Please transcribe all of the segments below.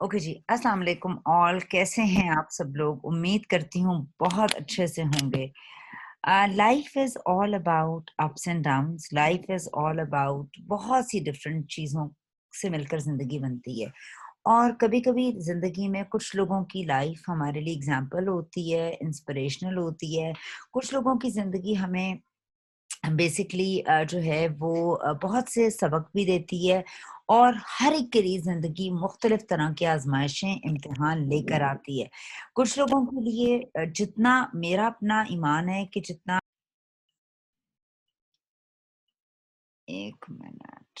Okay जी, अस्सलाम वालेकुम all, कैसे हैं आप सब लोग? उम्मीद करती हूँ बहुत अच्छे से होंगे। Life is all about ups and downs, life is all about बहुत सी डिफरेंट चीज़ों से मिलकर ज़िंदगी बनती है। और कभी-कभी ज़िंदगी में कुछ लोगों की लाइफ हमारे लिए एग्ज़ाम्पल होती है, इंस्पिरेशनल होती है। कुछ लोगों की ज़िंदगी हमें बेसिकली जो है वो बहुत से सबक भी देती है और हर एक के लिए ज़िंदगी मुख्तलिफ तरह की आज़माइशें, इम्तिहान लेकर आती है। कुछ लोगों के लिए जितना मेरा अपना ईमान है कि जितना 1 मिनट।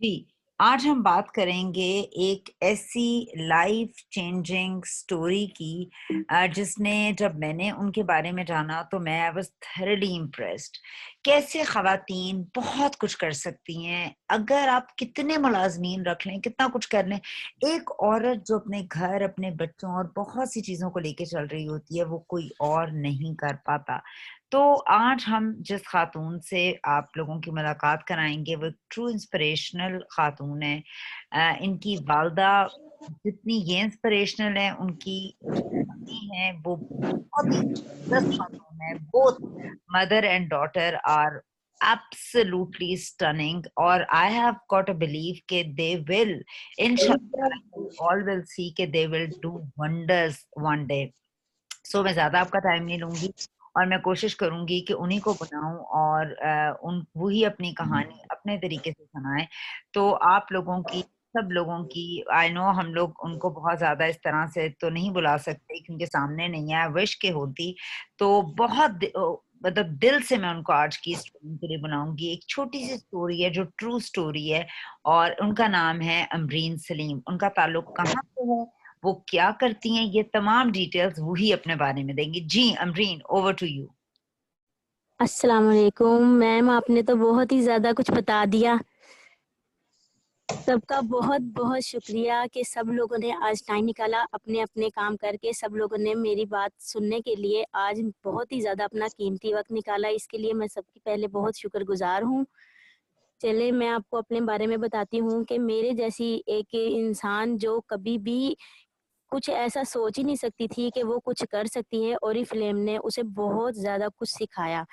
जी, आज हम बात करेंगे एक ऐसी लाइफ चेंजिंग स्टोरी की जिसने जब मैंने उनके बारे में जाना तो मैं आई वाज़ थॉरली इम्प्रेस्ड। कैसे ख़वातीन बहुत कुछ कर सकती हैं, अगर आप कितने मुलाज़मीन रख लें, कितना कुछ कर लें, एक औरत जो अपने घर, अपने बच्चों और बहुत सी चीज़ों को लेके चल रही होती है, वो कोई और नहीं कर पाता। तो आज हम जिस खातून से आप लोगों की मुलाकात कराएँगे वो एक ट्रू इंस्पिरेशनल खातून है। इनकी वालदा जितनी ये इंस्पिरेशनल है, उनकी जो पत्नी है वो बहुत ही ज़बरदस्त खातून है। Both mother and daughter are absolutely stunning और I have got a believe कि दे विल इंशाअल्लाह यू ऑल विल सी कि they will do wonders one day. So मैं ज़्यादा आपका टाइम नहीं लूँगी और मैं कोशिश करूँगी कि उन्हीं को बुलाऊँ और उन वही अपनी कहानी अपने तरीके से सुनाएँ। तो आप लोगों की, सब लोगों की आई नो हम लोग उनको बहुत ज़्यादा इस तरह से तो नहीं बुला सकते क्योंकि सामने नहीं है, विश के होती तो मतलब दिल से मैं उनको आज की इस फ़िल्म के लिए बुलाऊँगी। एक छोटी-सी स्टोरी है जो ट्रू स्टोरी है और उनका नाम है अमरीन सलीम। उनका ताल्लुक कहाँ से है, वो क्या करती हैं, ये तमाम डिटेल्स वो ही अपने बारे में देंगी। जी, अमरीन ओवर टू यू। अस्सलाम वालेकुम मैम, आपने तो बहुत ही ज़्यादा कुछ बता दिया। सबका बहुत-बहुत शुक्रिया कि सब लोगों ने आज टाइम निकाला अपने-अपने काम करके, सब लोगों ने मेरी बात सुनने के लिए आज बहुत ही ज़्यादा अपना कीमती वक़्त निकाला, इसके लिए मैं सबकी पहले बहुत शुक्रगुज़ार हूँ। चलिए मैं आपको अपने बारे में बताती हूँ कि मेरे जैसी एक इंसान जो कभी भी कुछ ऐसा सोच ही नहीं सकती थी कि वो कुछ कर सकती है, ओरिफ्लेम ने उसे बहुत ज़्यादा कुछ सिखाया।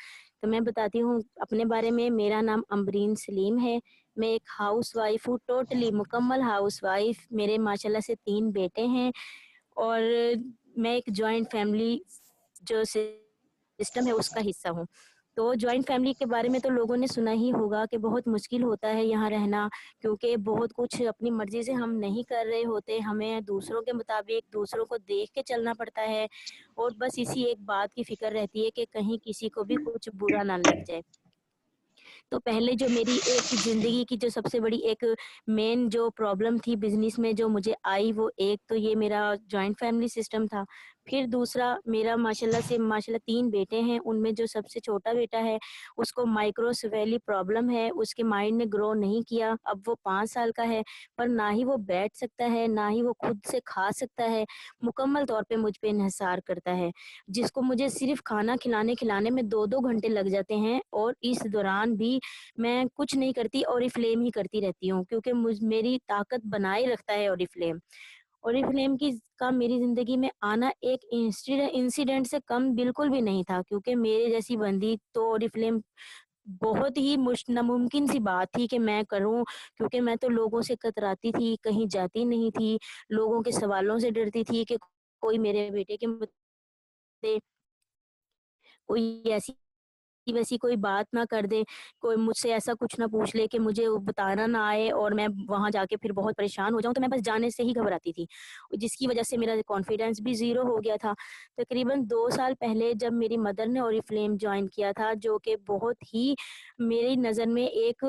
तो मैं बताती हूँ अपने बारे में, मेरा नाम अमरीन सलीम है। मैं एक हाउसवाइफ़ हूँ, टोटली मुकम्मल हाउसवाइफ़। मेरे माशाल्लाह से 3 बेटे हैं और मैं एक जॉइंट फैमिली जो सिस्टम है उसका हिस्सा हूँ। तो जॉइंट फैमिली के बारे में तो लोगों ने सुना ही होगा कि बहुत मुश्किल होता है यहाँ रहना, क्योंकि बहुत कुछ अपनी मर्ज़ी से हम नहीं कर रहे होते, हमें दूसरों के मुताबिक दूसरों को देख के चलना पड़ता है और बस इसी एक बात की फ़िक्र रहती है कि कहीं किसी को भी कुछ बुरा ना लग जाए। तो पहले जो मेरी एक ज़िंदगी की जो सबसे बड़ी एक मेन जो प्रॉब्लम थी बिज़नेस में जो मुझे आई, वो एक तो ये मेरा जॉइंट फैमिली सिस्टम था। फिर दूसरा मेरा माशाल्लाह 3 बेटे हैं, उनमें जो सबसे छोटा बेटा है उसको माइक्रोसेफेली प्रॉब्लम है, उसके माइंड ने ग्रो नहीं किया। अब वो 5 साल का है, पर ना ही वो बैठ सकता है, ना ही वो खुद से खा सकता है, मुकम्मल तौर पे मुझ पे इन्हिसार करता है। जिसको मुझे सिर्फ़ खाना खिलाने-खिलाने में 2-2 घंटे लग जाते हैं और इस दौरान भी मैं कुछ नहीं करती, ओरिफ्लेम ही करती रहती हूँ, क्योंकि मेरी ताकत बनाए रखता है ओरिफ्लेम। ओरिफ्लेम का मेरी ज़िंदगी में आना एक इंसिडेंट से कम बिल्कुल भी नहीं था, क्योंकि मेरे जैसी बंदी तो ओरिफ्लेम बहुत ही नामुमकिन सी बात थी कि मैं करूँ, क्योंकि मैं तो लोगों से कतराती थी, कहीं जाती नहीं थी, लोगों के सवालों से डरती थी कि कोई मेरे बेटे के मुद्दे कोई ऐसी-वैसी कोई बात ना कर दे, कोई मुझसे ऐसा कुछ ना पूछ ले कि मुझे वो बताना ना आए और मैं वहाँ जाके फिर बहुत परेशान हो जाऊँ, तो मैं बस जाने से ही घबराती थी। जिसकी वज़ह से मेरा कॉन्फिडेंस भी ज़ीरो हो गया था। तकरीबन 2 साल पहले जब मेरी मदर ने ओरिफ्लेम जॉइन किया था, जो कि बहुत ही मेरी नज़र में एक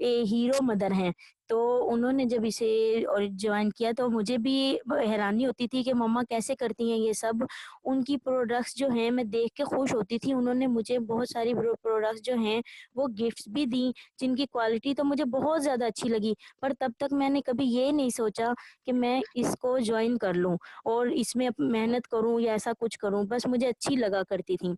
हीरो मदर हैं। तो उन्होंने जब इसे और जॉइन किया तो मुझे भी हैरानी होती थी कि मम्मा कैसे करती हैं ये सब। उनकी प्रोडक्ट्स जो हैं मैं देख के खुश होती थी। उन्होंने मुझे बहुत सारी प्रोडक्ट्स जो हैं वो गिफ्ट्स भी दी, जिनकी क्वालिटी तो मुझे बहुत ज़्यादा अच्छी लगी। पर तब तक मैंने कभी ये नहीं सोचा कि मैं इसको जॉइन कर लूँ और इसमें मेहनत करूँ या ऐसा कुछ करूँ, बस मुझे अच्छी लगा करती थी।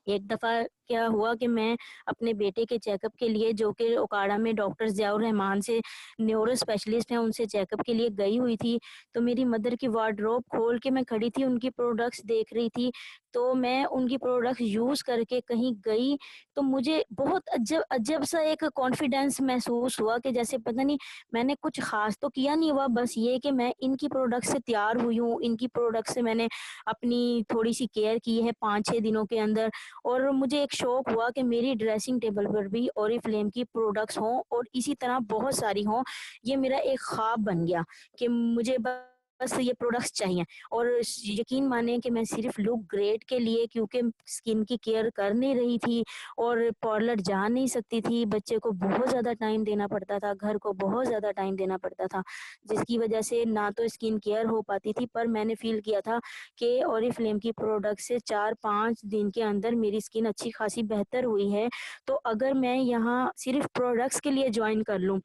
एक दफ़ा क्या हुआ कि मैं अपने बेटे के चेकअप के लिए, जो कि ओकाड़ा में डॉक्टर ज़ियाउर रहमान से न्यूरो स्पेशलिस्ट हैं, उनसे चेकअप के लिए गई हुई थी। तो मेरी मदर की वार्डरोब खोल के मैं खड़ी थी, उनकी प्रोडक्ट्स देख रही थी। तो मैं उनकी प्रोडक्ट्स यूज़ करके कहीं गई, तो मुझे बहुत अजब अजब सा एक कॉन्फिडेंस महसूस हुआ कि जैसे पता नहीं मैंने कुछ ख़ास तो किया नहीं हुआ, बस ये कि मैं इनकी प्रोडक्ट से तैयार हुई हूँ, इनकी प्रोडक्ट से मैंने अपनी थोड़ी-सी केयर की है 5-6 दिनों के अंदर, और मुझे एक शौक हुआ कि मेरी ड्रेसिंग टेबल पर भी ओरिफ्लेम की प्रोडक्ट्स हों और इसी तरह बहुत सारी हों। ये मेरा एक ख़्वाब बन गया कि मुझे बस ये प्रोडक्ट्स चाहिए, और यकीन मानिए कि मैं सिर्फ़ लुक ग्रेट के लिए, क्योंकि स्किन की केयर कर नहीं रही थी और पार्लर जा नहीं सकती थी, बच्चे को बहुत ज़्यादा टाइम देना पड़ता था, घर को बहुत ज़्यादा टाइम देना पड़ता था, जिसकी वजह से ना तो स्किन केयर हो पाती थी। पर मैंने फ़ील किया था कि ओरिफ्लेम की प्रोडक्ट से 4-5 दिन के अंदर मेरी स्किन अच्छी खासी बेहतर हुई है। तो अगर मैं यहाँ सिर्फ़ प्रोडक्ट्स के लिए जॉइन कर लूँ,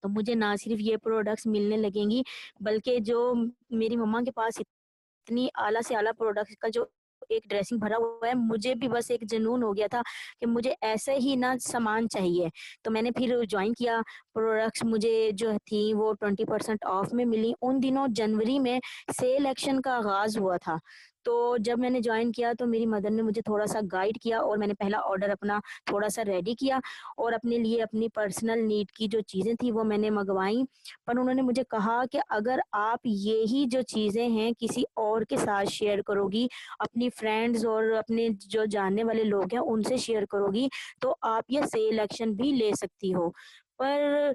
तो मुझे ना सिर्फ़ ये प्रोडक्ट्स मिलने लगेंगी, बल्कि जो मेरी मम्मा के पास इतनी आला से आला प्रोडक्ट्स का जो एक ड्रेसिंग भरा हुआ है, मुझे भी बस एक जुनून हो गया था कि मुझे ऐसे ही ना सामान चाहिए। तो मैंने फिर जॉइन किया, प्रोडक्ट्स मुझे जो थी वो 20% ऑफ में मिली। उन दिनों जनवरी में सेल एक्शन का आगाज़ हुआ था। तो जब मैंने जॉइन किया तो मेरी मदर ने मुझे थोड़ा-सा गाइड किया और मैंने पहला ऑर्डर अपना थोड़ा-सा रेडी किया और अपने लिए अपनी पर्सनल नीड की जो चीज़ें थी वो मैंने मँगवाई। पर उन्होंने मुझे कहा कि अगर आप ये ही जो चीज़ें हैं किसी और के साथ शेयर करोगी, अपनी फ्रेंड्स और अपने जो जानने वाले लोग हैं उनसे शेयर करोगी, तो आप ये सेल एक्शन भी ले सकती हो। पर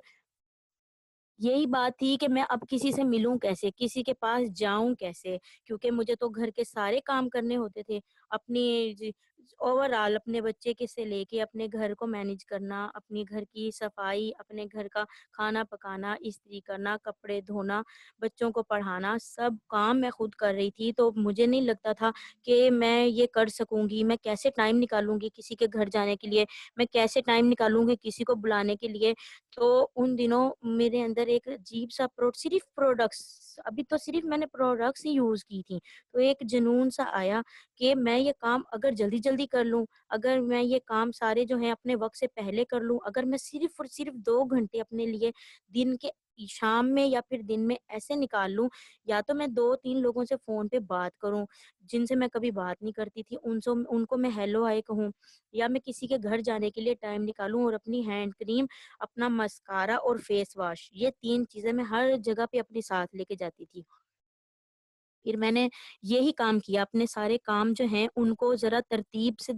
यही बात थी कि मैं अब किसी से मिलूँ कैसे? किसी के पास जाऊँ कैसे? क्योंकि मुझे तो घर के सारे काम करने होते थे। अपनी जी ओवरऑल अपने बच्चे के से लेके अपने घर को मैनेज करना, अपने घर की सफाई, अपने घर का खाना पकाना, इस्त्री करना, कपड़े धोना, बच्चों को पढ़ाना, सब काम मैं खुद कर रही थी। तो मुझे नहीं लगता था कि मैं ये कर सकूँगी। मैं कैसे टाइम निकालूँगी किसी के घर जाने के लिए? मैं कैसे टाइम निकालूँगी किसी को बुलाने के लिए? तो उन दिनों मेरे अंदर एक अजीब-सा सिर्फ़ प्रोडक्ट्स, अभी तो सिर्फ़ मैंने प्रोडक्ट्स ही यूज़ की थी। तो एक जुनून-सा आया कि मैं ये काम अगर जल्दी-जल्दी कर लूँ, अगर मैं ये काम सारे जो हैं अपने वक़्त से पहले कर लूँ, अगर मैं सिर्फ़ और सिर्फ़ 2 घंटे अपने लिए दिन के शाम में या फिर दिन में ऐसे निकाल लूँ, या तो मैं 2-3 लोगों से फ़ोन पे बात करूँ, जिनसे मैं कभी बात नहीं करती थी, उनको मैं हेलो हाय कहूँ, या मैं किसी के घर जाने के लिए टाइम निकालूँ और अपनी हैंड क्रीम, अपना मस्कारा और फेस वॉश, ये 3 चीज़ें मैं हर जगह पे अपने साथ लेके जाती थी। फिर मैंने यही काम किया, अपने सारे काम जो हैं उनको ज़रा तरतीब से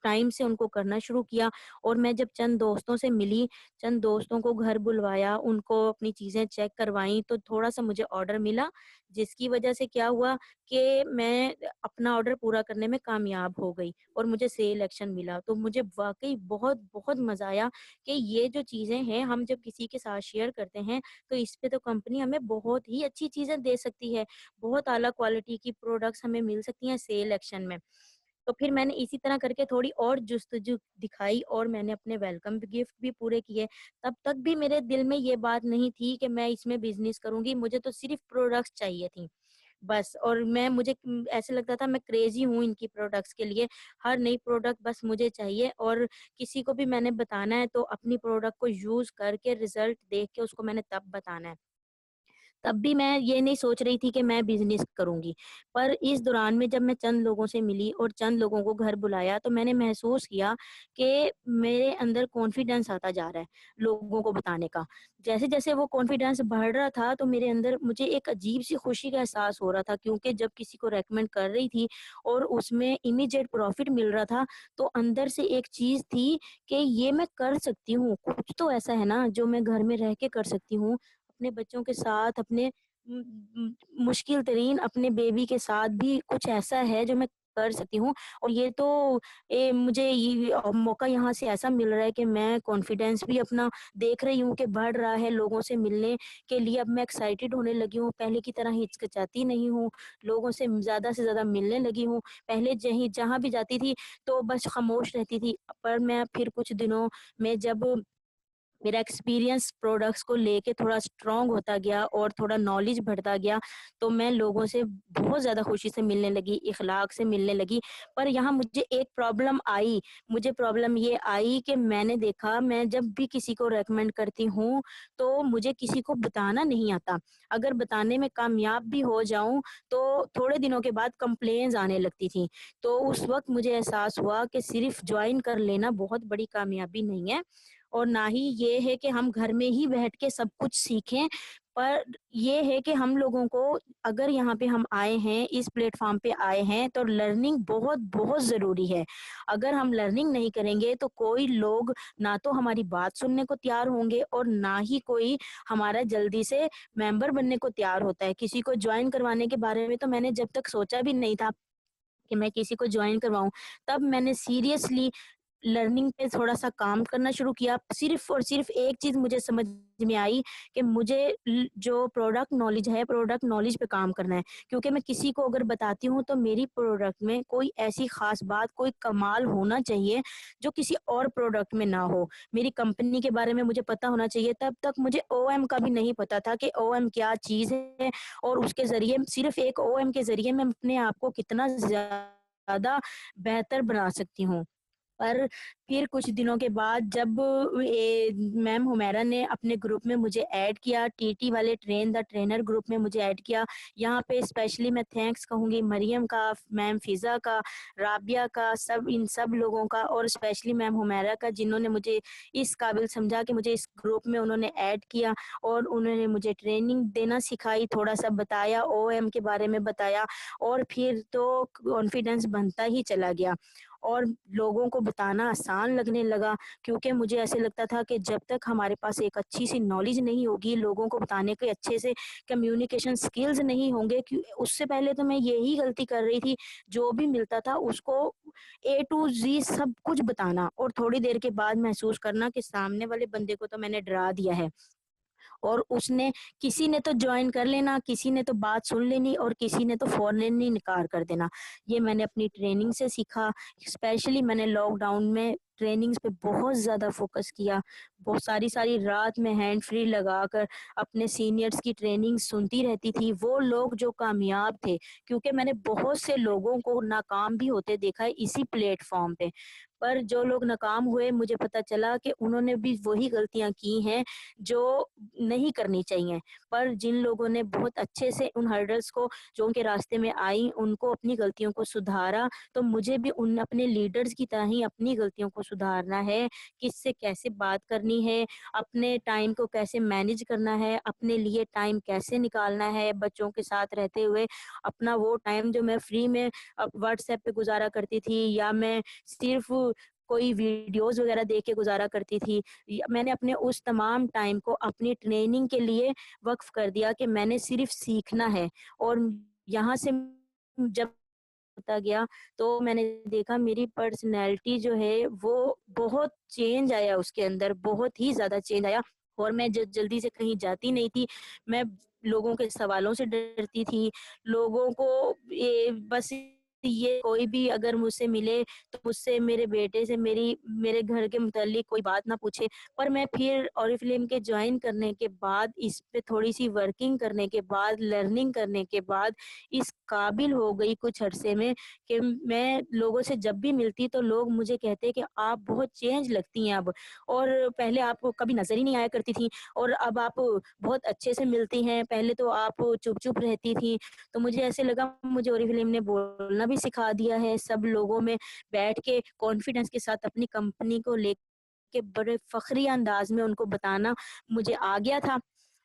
टाइम से उनको करना शुरू किया, और मैं जब चंद दोस्तों से मिली, चंद दोस्तों को घर बुलवाया, उनको अपनी चीज़ें चेक करवाईं, तो थोड़ा-सा मुझे ऑर्डर मिला, जिसकी वज़ह से क्या हुआ कि मैं अपना ऑर्डर पूरा करने में कामयाब हो गई और मुझे सेल एक्शन मिला। तो मुझे वाक़ई बहुत मज़ा आया कि ये जो चीज़ें हैं, हम जब किसी के साथ शेयर करते हैं, तो इस पे तो कंपनी हमें बहुत ही अच्छी चीज़ें दे सकती है। बहुत आला क्वालिटी की प्रोडक्ट्स हमें मिल सकती हैं सेल एक्शन में। तो फिर मैंने इसी तरह करके थोड़ी और जुस्तजू दिखाई और मैंने अपने वेलकम गिफ्ट भी पूरे किए। तब तक भी मेरे दिल में ये बात नहीं थी कि मैं इसमें बिज़नेस करूँगी, मुझे तो सिर्फ़ प्रोडक्ट्स चाहिए थी, बस। और मुझे ऐसे लगता था मैं क्रेज़ी हूँ इनकी प्रोडक्ट्स के लिए, हर नई प्रोडक्ट बस मुझे चाहिए, और किसी को भी मैंने बताना है तो अपनी प्रोडक्ट को यूज़ करके रिज़ल्ट देख के उसको मैंने तब बताना है। तब भी मैं ये नहीं सोच रही थी कि मैं बिज़नेस करूँगी। पर इस दौरान में जब मैं चंद लोगों से मिली और चंद लोगों को घर बुलाया, तो मैंने महसूस किया कि मेरे अंदर कॉन्फिडेंस आता जा रहा है लोगों को बताने का। जैसे-जैसे वो कॉन्फिडेंस बढ़ रहा था, तो मेरे अंदर मुझे एक अजीब-सी खुशी का एहसास हो रहा था, क्योंकि जब किसी को रिकमेंड कर रही थी और उसमें इमीडिएट प्रॉफ़िट मिल रहा था, तो अंदर से एक चीज़ थी कि ये मैं कर सकती हूँ। कुछ तो ऐसा है ना जो मैं घर में रह के कर सकती हूँ, अपने बच्चों के साथ, अपने उम मुश्किल तरीन अपने बेबी के साथ भी कुछ ऐसा है जो मैं कर सकती हूँ, और ये तो मुझे ये मौका यहाँ से ऐसा मिल रहा है कि मैं कॉन्फिडेंस भी अपना देख रही हूँ कि बढ़ रहा है, लोगों से मिलने के लिए अब मैं एक्साइटेड होने लगी हूँ, पहले की तरह हिचकिचाती नहीं हूँ, लोगों से ज़्यादा मिलने लगी हूँ। पहले जहीं जहाँ भी जाती थी तो बस खामोश रहती थी, पर मैं फिर कुछ दिनों में जब मेरा एक्सपीरियंस प्रोडक्ट्स को लेके थोड़ा स्ट्रॉन्ग होता गया और थोड़ा नॉलेज बढ़ता गया, तो मैं लोगों से बहुत ज़्यादा खुशी से मिलने लगी, इखलाक से मिलने लगी। पर यहाँ मुझे एक प्रॉब्लम आई, मुझे प्रॉब्लम ये आई कि मैंने देखा मैं जब भी किसी को रिकमेंड करती हूँ, तो मुझे किसी को बताना नहीं आता। अगर बताने में कामयाब भी हो जाऊँ, तो थोड़े दिनों के बाद कंप्लेंट्स आने लगती थी। तो उस वक़्त मुझे एहसास हुआ कि सिर्फ़ जॉइन कर लेना बहुत बड़ी कामयाबी नहीं है और ना ही ये है कि हम घर में ही बैठ के सब कुछ सीखें। पर ये है कि हम लोगों को अगर यहाँ पे हम आए हैं, इस प्लेटफ़ॉर्म पे आए हैं, तो लर्निंग बहुत-बहुत ज़रूरी है। अगर हम लर्निंग नहीं करेंगे, तो कोई लोग ना तो हमारी बात सुनने को तैयार होंगे और ना ही कोई हमारा जल्दी से मेंबर बनने को तैयार होता है। किसी को जॉइन करवाने के बारे में तो मैंने जब तक सोचा भी नहीं था कि मैं किसी को जॉइन करवाऊँ, तब मैंने सीरियसली लर्निंग पे थोड़ा-सा काम करना शुरू किया। सिर्फ़ और सिर्फ़ एक चीज़ मुझे समझ में आई कि मुझे जो प्रोडक्ट नॉलेज पे काम करना है। क्योंकि मैं किसी को अगर बताती हूँ तो मेरी प्रोडक्ट में कोई ऐसी ख़ास बात, कोई कमाल होना चाहिए जो किसी और प्रोडक्ट में ना हो। मेरी कंपनी के बारे में मुझे पता होना चाहिए, तब तक मुझे ओएम का भी नहीं पता था कि ओएम क्या चीज़ है और उसके ज़रिए सिर्फ़ एक ओएम के ज़रिए मैं अपने आप को कितना ज़्यादा बेहतर बना सकती हूँ। पर फिर कुछ दिनों के बाद जब मैम हुमैरा ने अपने ग्रुप में मुझे ऐड किया, टीटी वाले ट्रेन द ट्रेनर ग्रुप में मुझे ऐड किया। यहाँ पे स्पेशली मैं थैंक्स कहूँगी मरियम का, मैम फ़िज़ा का, राबिया का, इन सब लोगों का और स्पेशली मैम हुमैरा का, जिन्होंने मुझे इस काबिल समझा कि मुझे इस ग्रुप में उन्होंने ऐड किया और उन्होंने मुझे ट्रेनिंग देना सिखाई, थोड़ा-सा बताया, ओएम के बारे में बताया और फिर तो कॉन्फिडेंस बनता ही चला गया। और लोगों को बताना आसान लगने लगा क्योंकि मुझे ऐसे लगता था कि जब तक हमारे पास एक अच्छी-सी नॉलेज नहीं होगी, लोगों को बताने के अच्छे से कम्युनिकेशन स्किल्स नहीं होंगे क्यों उससे पहले तो मैं यही गलती कर रही थी, जो भी मिलता था उसको ए टू ज़ी सब कुछ बताना और थोड़ी देर के बाद महसूस करना कि सामने वाले बंदे को तो मैंने डरा दिया है। और उसने किसी ने तो जॉइन कर लेना, किसी ने तो बात सुन लेनी और किसी ने तो फ़ौरन ही इनकार कर देना। ये मैंने अपनी ट्रेनिंग से सीखा, स्पेशली मैंने लॉकडाउन में ट्रेनिंग्स पे बहुत ज़्यादा फ़ोकस किया। बहुत सारी-सारी रात मैं हैंड फ्री लगाकर अपने सीनियर्स की ट्रेनिंग सुनती रहती थी। वो लोग जो कामयाब थे, क्योंकि मैंने बहुत से लोगों को नाकाम भी होते देखा है इसी प्लेटफ़ॉर्म पे। पर जो लोग नाकाम हुए मुझे पता चला कि उन्होंने भी वही गलतियाँ की हैं जो नहीं करनी चाहिए। पर जिन लोगों ने बहुत अच्छे से उन हर्डल्स को जो उनके रास्ते में आई, उनको अपनी गलतियों को सुधारा, तो मुझे भी उन अपने लीडर्स की तरह ही अपनी गलतियों को सुधारना है, किससे कैसे बात करनी है, अपने टाइम को कैसे मैनेज करना है, अपने लिए टाइम कैसे निकालना है, बच्चों के साथ रहते हुए अपना वो टाइम जो मैं फ्री में व्हाट्सएप पे गुज़ारा करती थी या मैं सिर्फ़ कोई वीडियोज़ वगैरह देख के गुज़ारा करती थी। मैंने अपने उस तमाम टाइम को अपनी ट्रेनिंग के लिए वक़्फ कर दिया कि मैंने सिर्फ़ सीखना है और यहाँ से जब होता गया तो मैंने देखा मेरी पर्सनैलिटी जो है वो बहुत चेंज आया उसके अंदर, बहुत ही ज़्यादा चेंज आया और मैं ज जल्दी से कहीं जाती नहीं थी। मैं लोगों के सवालों से डरती थी, लोगों को बस ये कोई भी अगर मुझसे मिले तो मुझसे मेरे बेटे से मेरे घर के मुताल्लिक कोई बात ना पूछे। पर मैं फिर ओरिफ्लेम के जॉइन करने के बाद, इस पे थोड़ी-सी वर्किंग करने के बाद, लर्निंग करने के बाद इस काबिल हो गई कुछ अरसे में कि मैं लोगों से जब भी मिलती तो लोग मुझे कहते कि आप बहुत चेंज लगती हैं अब और पहले आप कभी नज़र ही नहीं आया करती थी और अब आप बहुत अच्छे से मिलती हैं, पहले तो आप चुप-चुप रहती थी। तो मुझे ऐसे लगा मुझे ओरिफ्लेम ने बोलना भी सिखा दिया है, सब लोगों में बैठ के कॉन्फिडेंस के साथ अपनी कंपनी को लेके बड़े फ़ख्रिया अंदाज़ में उनको बताना मुझे आ गया था।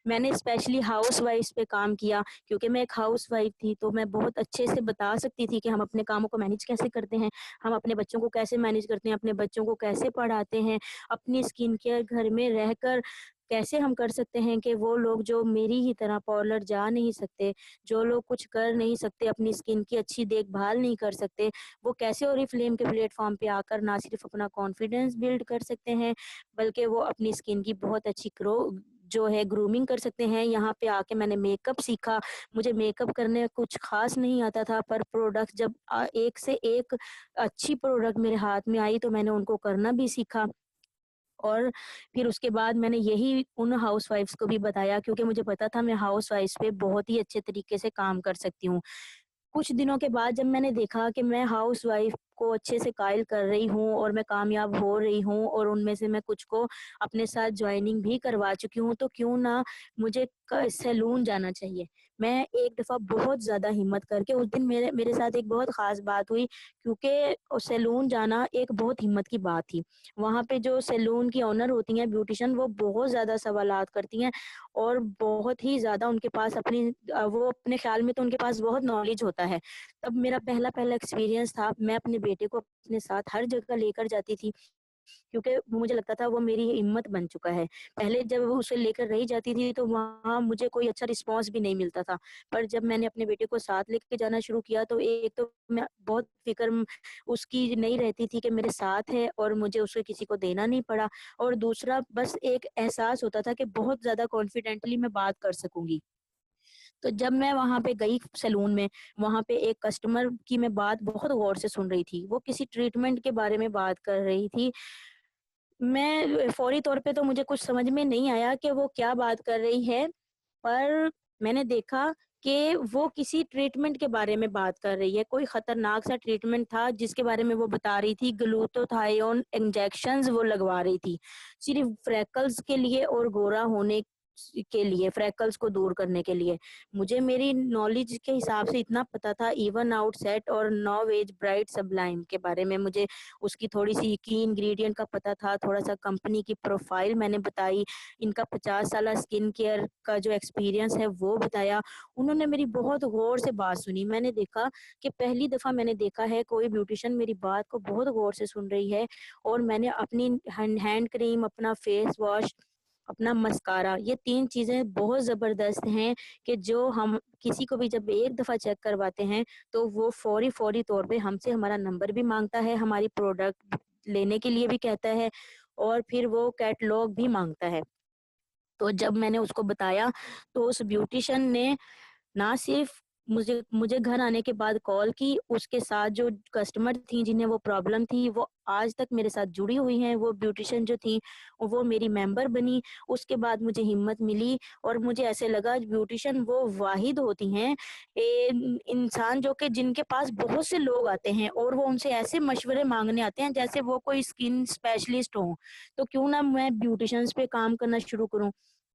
मैंने स्पेशली हाउसवाइफ़्स पे काम किया क्योंकि मैं एक हाउसवाइफ़ थी, तो मैं बहुत अच्छे से बता सकती थी कि हम अपने कामों को मैनेज कैसे करते हैं, हम अपने बच्चों को कैसे मैनेज करते हैं, अपने बच्चों को कैसे पढ़ाते हैं, अपनी स्किन केयर घर में रहकर कैसे हम कर सकते हैं कि वो लोग जो मेरी ही तरह पार्लर जा नहीं सकते, जो लोग कुछ कर नहीं सकते, अपनी स्किन की अच्छी देखभाल नहीं कर सकते, वो कैसे ओरिफ्लेम के प्लेटफ़ॉर्म पे आकर ना सिर्फ़ अपना कॉन्फिडेंस बिल्ड कर सकते हैं, बल्कि वो अपनी स्किन की बहुत अच्छी जो है ग्रूमिंग कर सकते हैं। यहाँ पे आके मैंने मेकअप सीखा, मुझे मेकअप करने कुछ ख़ास नहीं आता था पर प्रोडक्ट जब एक से एक अच्छी प्रोडक्ट मेरे हाथ में आई तो मैंने उनको करना भी सीखा। और फिर उसके बाद मैंने यही उन हाउसवाइफ्स को भी बताया, क्योंकि मुझे पता था मैं हाउसवाइफ्स पे बहुत ही अच्छे तरीके से काम कर सकती हूँ। कुछ दिनों के बाद जब मैंने देखा कि मैं हाउसवाइफ को अच्छे से कायल कर रही हूँ और मैं कामयाब हो रही हूँ और उनमें से मैं कुछ को अपने साथ जॉइनिंग भी करवा चुकी हूँ, तो क्यों ना मुझे सैलून जाना चाहिए। मैं एक दफ़ा बहुत ज़्यादा हिम्मत करके, उस दिन मेरे मेरे साथ एक बहुत ख़ास बात हुई, क्योंकि सैलून जाना एक बहुत हिम्मत की बात थी। वहाँ पे जो सैलून की ओनर होती हैं, ब्यूटिशियन, वो बहुत ज़्यादा सवालात करती हैं और बहुत ही ज़्यादा उनके पास वो अपने ख़्याल में तो उनके पास बहुत नॉलेज होता है। तब मेरा पहला-पहला एक्सपीरियंस था, मैं अपने बेटे को अपने साथ हर जगह लेकर जाती थी, क्योंकि मुझे लगता था वो मेरी हिम्मत बन चुका है। पहले जब वो उसे लेकर नहीं जाती थी तो वहाँ मुझे कोई अच्छा रिस्पॉन्स भी नहीं मिलता था। पर जब मैंने अपने बेटे को साथ लेके जाना शुरू किया तो एक तो मैं बहुत फ़िक्र उसकी नहीं रहती थी कि मेरे साथ है और मुझे उसे किसी को देना नहीं पड़ा, और दूसरा बस एक एहसास होता था कि बहुत ज़्यादा कॉन्फिडेंटली मैं बात कर सकूँगी। तो जब मैं वहाँ पे गई सैलून में, वहाँ पे एक कस्टमर की मैं बात बहुत गौर से सुन रही थी। वो किसी ट्रीटमेंट के बारे में बात कर रही थी। मैं फ़ौरी तौर पे तो मुझे कुछ समझ में नहीं आया कि वो क्या बात कर रही है, पर मैंने देखा कि वो किसी ट्रीटमेंट के बारे में बात कर रही है। कोई खतरनाक सा ट्रीटमेंट था जिसके बारे में वो बता रही थी। ग्लूटाथायोन इंजेक्शंस वो लगवा रही थी, सिर्फ़ फ्रेकल्स के लिए और गोरा होने के लिए, फ्रेकल्स को दूर करने के लिए। मुझे मेरी नॉलेज के हिसाब से इतना पता था, इवन आउट सेट और नो एज ब्राइट सब्लाइम के बारे में मुझे उसकी थोड़ी-सी की इंग्रीडिएंट का पता था, थोड़ा-सा कंपनी की प्रोफाइल मैंने बताई, इनका 50 साला स्किन केयर का जो एक्सपीरियंस है वो बताया। उन्होंने मेरी बहुत गौर से बात सुनी। मैंने देखा कि पहली दफ़ा मैंने देखा है कोई ब्यूटिशियन मेरी बात को बहुत गौर से सुन रही है, और मैंने अपनी हैंड क्रीम, अपना फेस वॉश, अपना मस्कारा, ये 3 चीज़ें बहुत ज़बरदस्त हैं कि जो हम किसी को भी जब एक दफ़ा चेक करवाते हैं, तो वो फ़ौरी तौर पे हमसे हमारा नंबर भी माँगता है, हमारी प्रोडक्ट लेने के लिए भी कहता है और फिर वो कैटलॉग भी माँगता है। तो जब मैंने उसको बताया, तो उस ब्यूटिशियन ने ना सिर्फ़ मुझे मुझे घर आने के बाद कॉल की, उसके साथ जो कस्टमर थी जिन्हें वो प्रॉब्लम थी, वो आज तक मेरे साथ जुड़ी हुई हैं। वो ब्यूटिशियन जो थी, वो मेरी मेंबर बनी। उसके बाद मुझे हिम्मत मिली और मुझे ऐसे लगा ब्यूटिशियन वो वाहिद होती हैं, इंसान जो कि जिनके पास बहुत से लोग आते हैं और वो उनसे ऐसे मशवरे माँगने आते हैं जैसे वो कोई स्किन स्पेशलिस्ट हों। तो क्यों ना मैं ब्यूटिशियंस पे काम करना शुरू करूँ।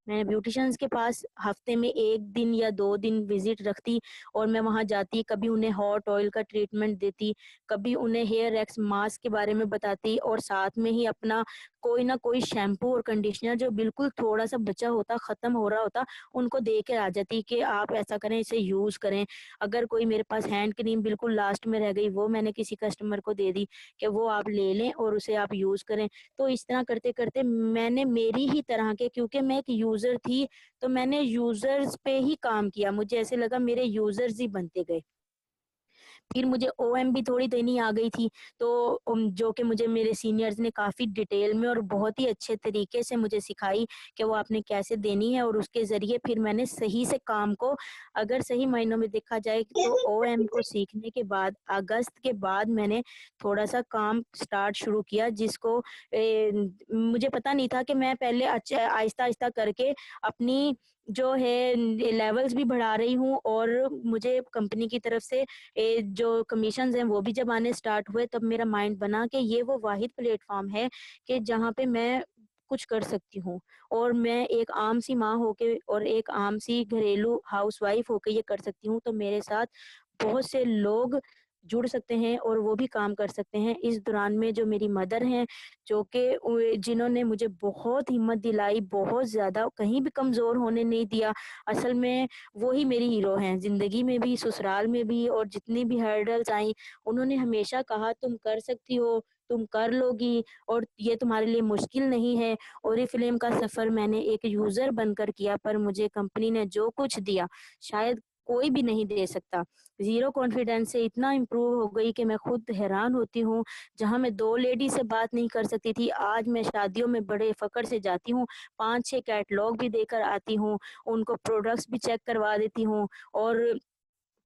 मैं ब्यूटिशियंस के पास हफ्ते में 1 दिन या 2 दिन विज़िट रखती और मैं वहाँ जाती, कभी उन्हें हॉट ऑयल का ट्रीटमेंट देती, कभी उन्हें हेयर एक्स मास्क के बारे में बताती और साथ में ही अपना कोई ना कोई शैम्पू और कंडीशनर जो बिल्कुल थोड़ा-सा बचा होता, ख़त्म हो रहा होता, उनको दे के आ जाती कि आप ऐसा करें, इसे यूज़ करें। अगर कोई मेरे पास हैंड क्रीम बिल्कुल लास्ट में रह गई, वो मैंने किसी कस्टमर को दे दी कि वो आप ले लें और उसे आप यूज़ करें। तो इस तरह करते-करते मैंने मेरी ही तरह के, क्योंकि मैं एक यूज़र थी, तो मैंने यूज़र्स पे ही काम किया। मुझे ऐसे लगा मेरे यूज़र्स ही बनते गए। फिर मुझे ओएम भी थोड़ी देनी आ गई थी, तो जो कि मुझे मेरे सीनियर्स ने काफ़ी डिटेल में और बहुत ही अच्छे तरीके से मुझे सिखाई कि वो आपने कैसे देनी है, और उसके ज़रिए फिर मैंने सही से काम को, अगर सही मायनों में देखा जाए तो ओएम को सीखने के बाद अगस्त के बाद मैंने थोड़ा-सा काम स्टार्ट शुरू किया, जिसको मुझे पता नहीं था कि मैं पहले अच्छा आहिस्ता-आहिस्ता करके अपनी जो है लेवल्स भी बढ़ा रही हूँ, और मुझे कंपनी की तरफ से जो कमीशंस हैं वो भी जब आने स्टार्ट हुए, तब मेरा माइंड बना कि ये वो वाहिद प्लेटफ़ॉर्म है कि जहाँ पे मैं कुछ कर सकती हूँ, और मैं एक आम सी माँ होके और एक आम सी घरेलू हाउसवाइफ़ होके ये कर सकती हूँ। तो मेरे साथ बहुत से लोग जुड़ सकते हैं और वो भी काम कर सकते हैं। इस दौरान में जो मेरी मदर हैं, जो कि जिन्होंने मुझे बहुत हिम्मत दिलाई, बहुत ज़्यादा, कहीं भी कमज़ोर होने नहीं दिया। असल में वो ही मेरी हीरो हैं, ज़िंदगी में भी, ससुराल में भी, और जितनी भी हर्डल्स आईं, उन्होंने हमेशा कहा तुम कर सकती हो, तुम कर लोगी, और ये तुम्हारे लिए मुश्किल नहीं है। ओरिफ्लेम का सफ़र मैंने एक यूज़र बनकर किया, पर मुझे कंपनी ने जो कुछ दिया, शायद कोई भी नहीं दे सकता। ज़ीरो कॉन्फिडेंस से इतना इम्प्रूव हो गई कि मैं खुद हैरान होती हूँ। जहाँ मैं 2 लेडी से बात नहीं कर सकती थी, आज मैं शादियों में बड़े फ़क्र से जाती हूँ, 5-6 कैटलॉग भी देकर आती हूँ, उनको प्रोडक्ट्स भी चेक करवा देती हूँ, और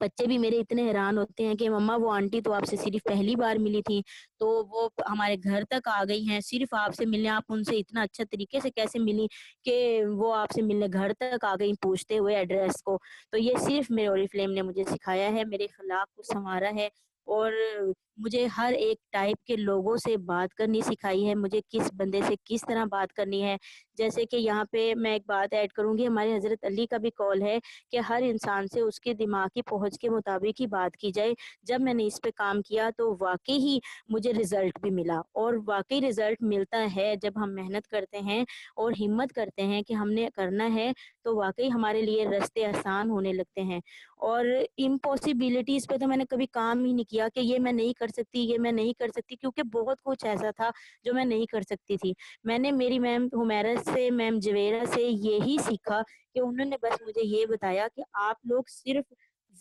बच्चे भी मेरे इतने हैरान होते हैं कि मम्मा वो आंटी तो आपसे सिर्फ़ पहली बार मिली थी, तो वो हमारे घर तक आ गई हैं सिर्फ़ आपसे मिलने, आप उनसे इतना अच्छा तरीके से कैसे मिली कि वो आपसे मिलने घर तक आ गई पूछते हुए एड्रेस को। तो ये सिर्फ़ मेरे ओरिफ्लेम ने मुझे सिखाया है, मेरे अखलाक को सँवारा है और मुझे हर एक टाइप के लोगों से बात करनी सिखाई है, मुझे किस बंदे से किस तरह बात करनी है। जैसे कि यहाँ पे मैं एक बात ऐड करूँगी, हमारे हज़रत अली का भी कौल है कि हर इंसान से उसके दिमाग की पहुँच के मुताबिक ही बात की जाए। जब मैंने इस पे काम किया तो वाक़ई ही मुझे रिज़ल्ट भी मिला और वाक़ई रिज़ल्ट मिलता है जब हम मेहनत करते हैं और हिम्मत करते हैं कि हमने करना है, तो वाक़ई हमारे लिए रास्ते आसान होने लगते हैं। और इम्पॉसिबिलिटीज़ पे तो मैंने कभी काम ही नहीं किया कि ये मैं नहीं कर सकती, ये मैं नहीं कर सकती, क्योंकि बहुत कुछ ऐसा था जो मैं नहीं कर सकती थी। मैंने मेरी मैम हुमैरा से, मैम जवेरा से यही सीखा कि उन्होंने बस मुझे ये बताया कि आप लोग सिर्फ़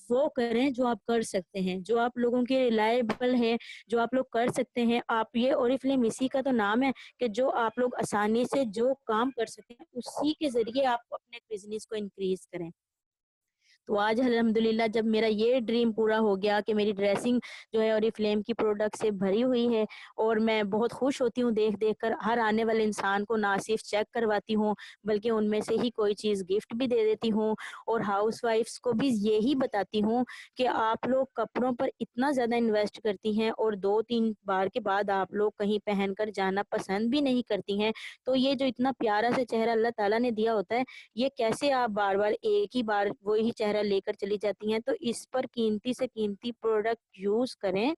वो करें जो आप कर सकते हैं, जो आप लोगों के रिलायबल है, जो आप लोग कर सकते हैं। आप ये ओरिफ्लेम इसी का तो नाम है कि जो आप लोग आसानी से जो काम कर सकें, उसी के ज़रिए आप अपने बिज़नेस को इंक्रीज़ करें। तो आज अल्हम्दुलिल्लाह जब मेरा ये ड्रीम पूरा हो गया कि मेरी ड्रेसिंग जो है ओरिफ्लेम की प्रोडक्ट से भरी हुई है और मैं बहुत खुश होती हूँ देख-देख कर। हर आने वाले इंसान को ना सिर्फ चेक करवाती हूँ, बल्कि उनमें से ही कोई चीज़ गिफ्ट भी दे देती हूँ और हाउसवाइफ्स को भी यही बताती हूँ कि आप लोग कपड़ों पर इतना ज़्यादा इन्वेस्ट करती हैं और 2-3 बार के बाद आप लोग कहीं पहनकर जाना पसंद भी नहीं करती हैं। तो ये जो इतना प्यारा सा चेहरा अल्लाह ताला ने दिया होता है, ये कैसे आप बार-बार एक ही बार वही चेहरा लेकर चली जाती हैं, तो इस पर कीमती से कीमती प्रोडक्ट यूज़ करें,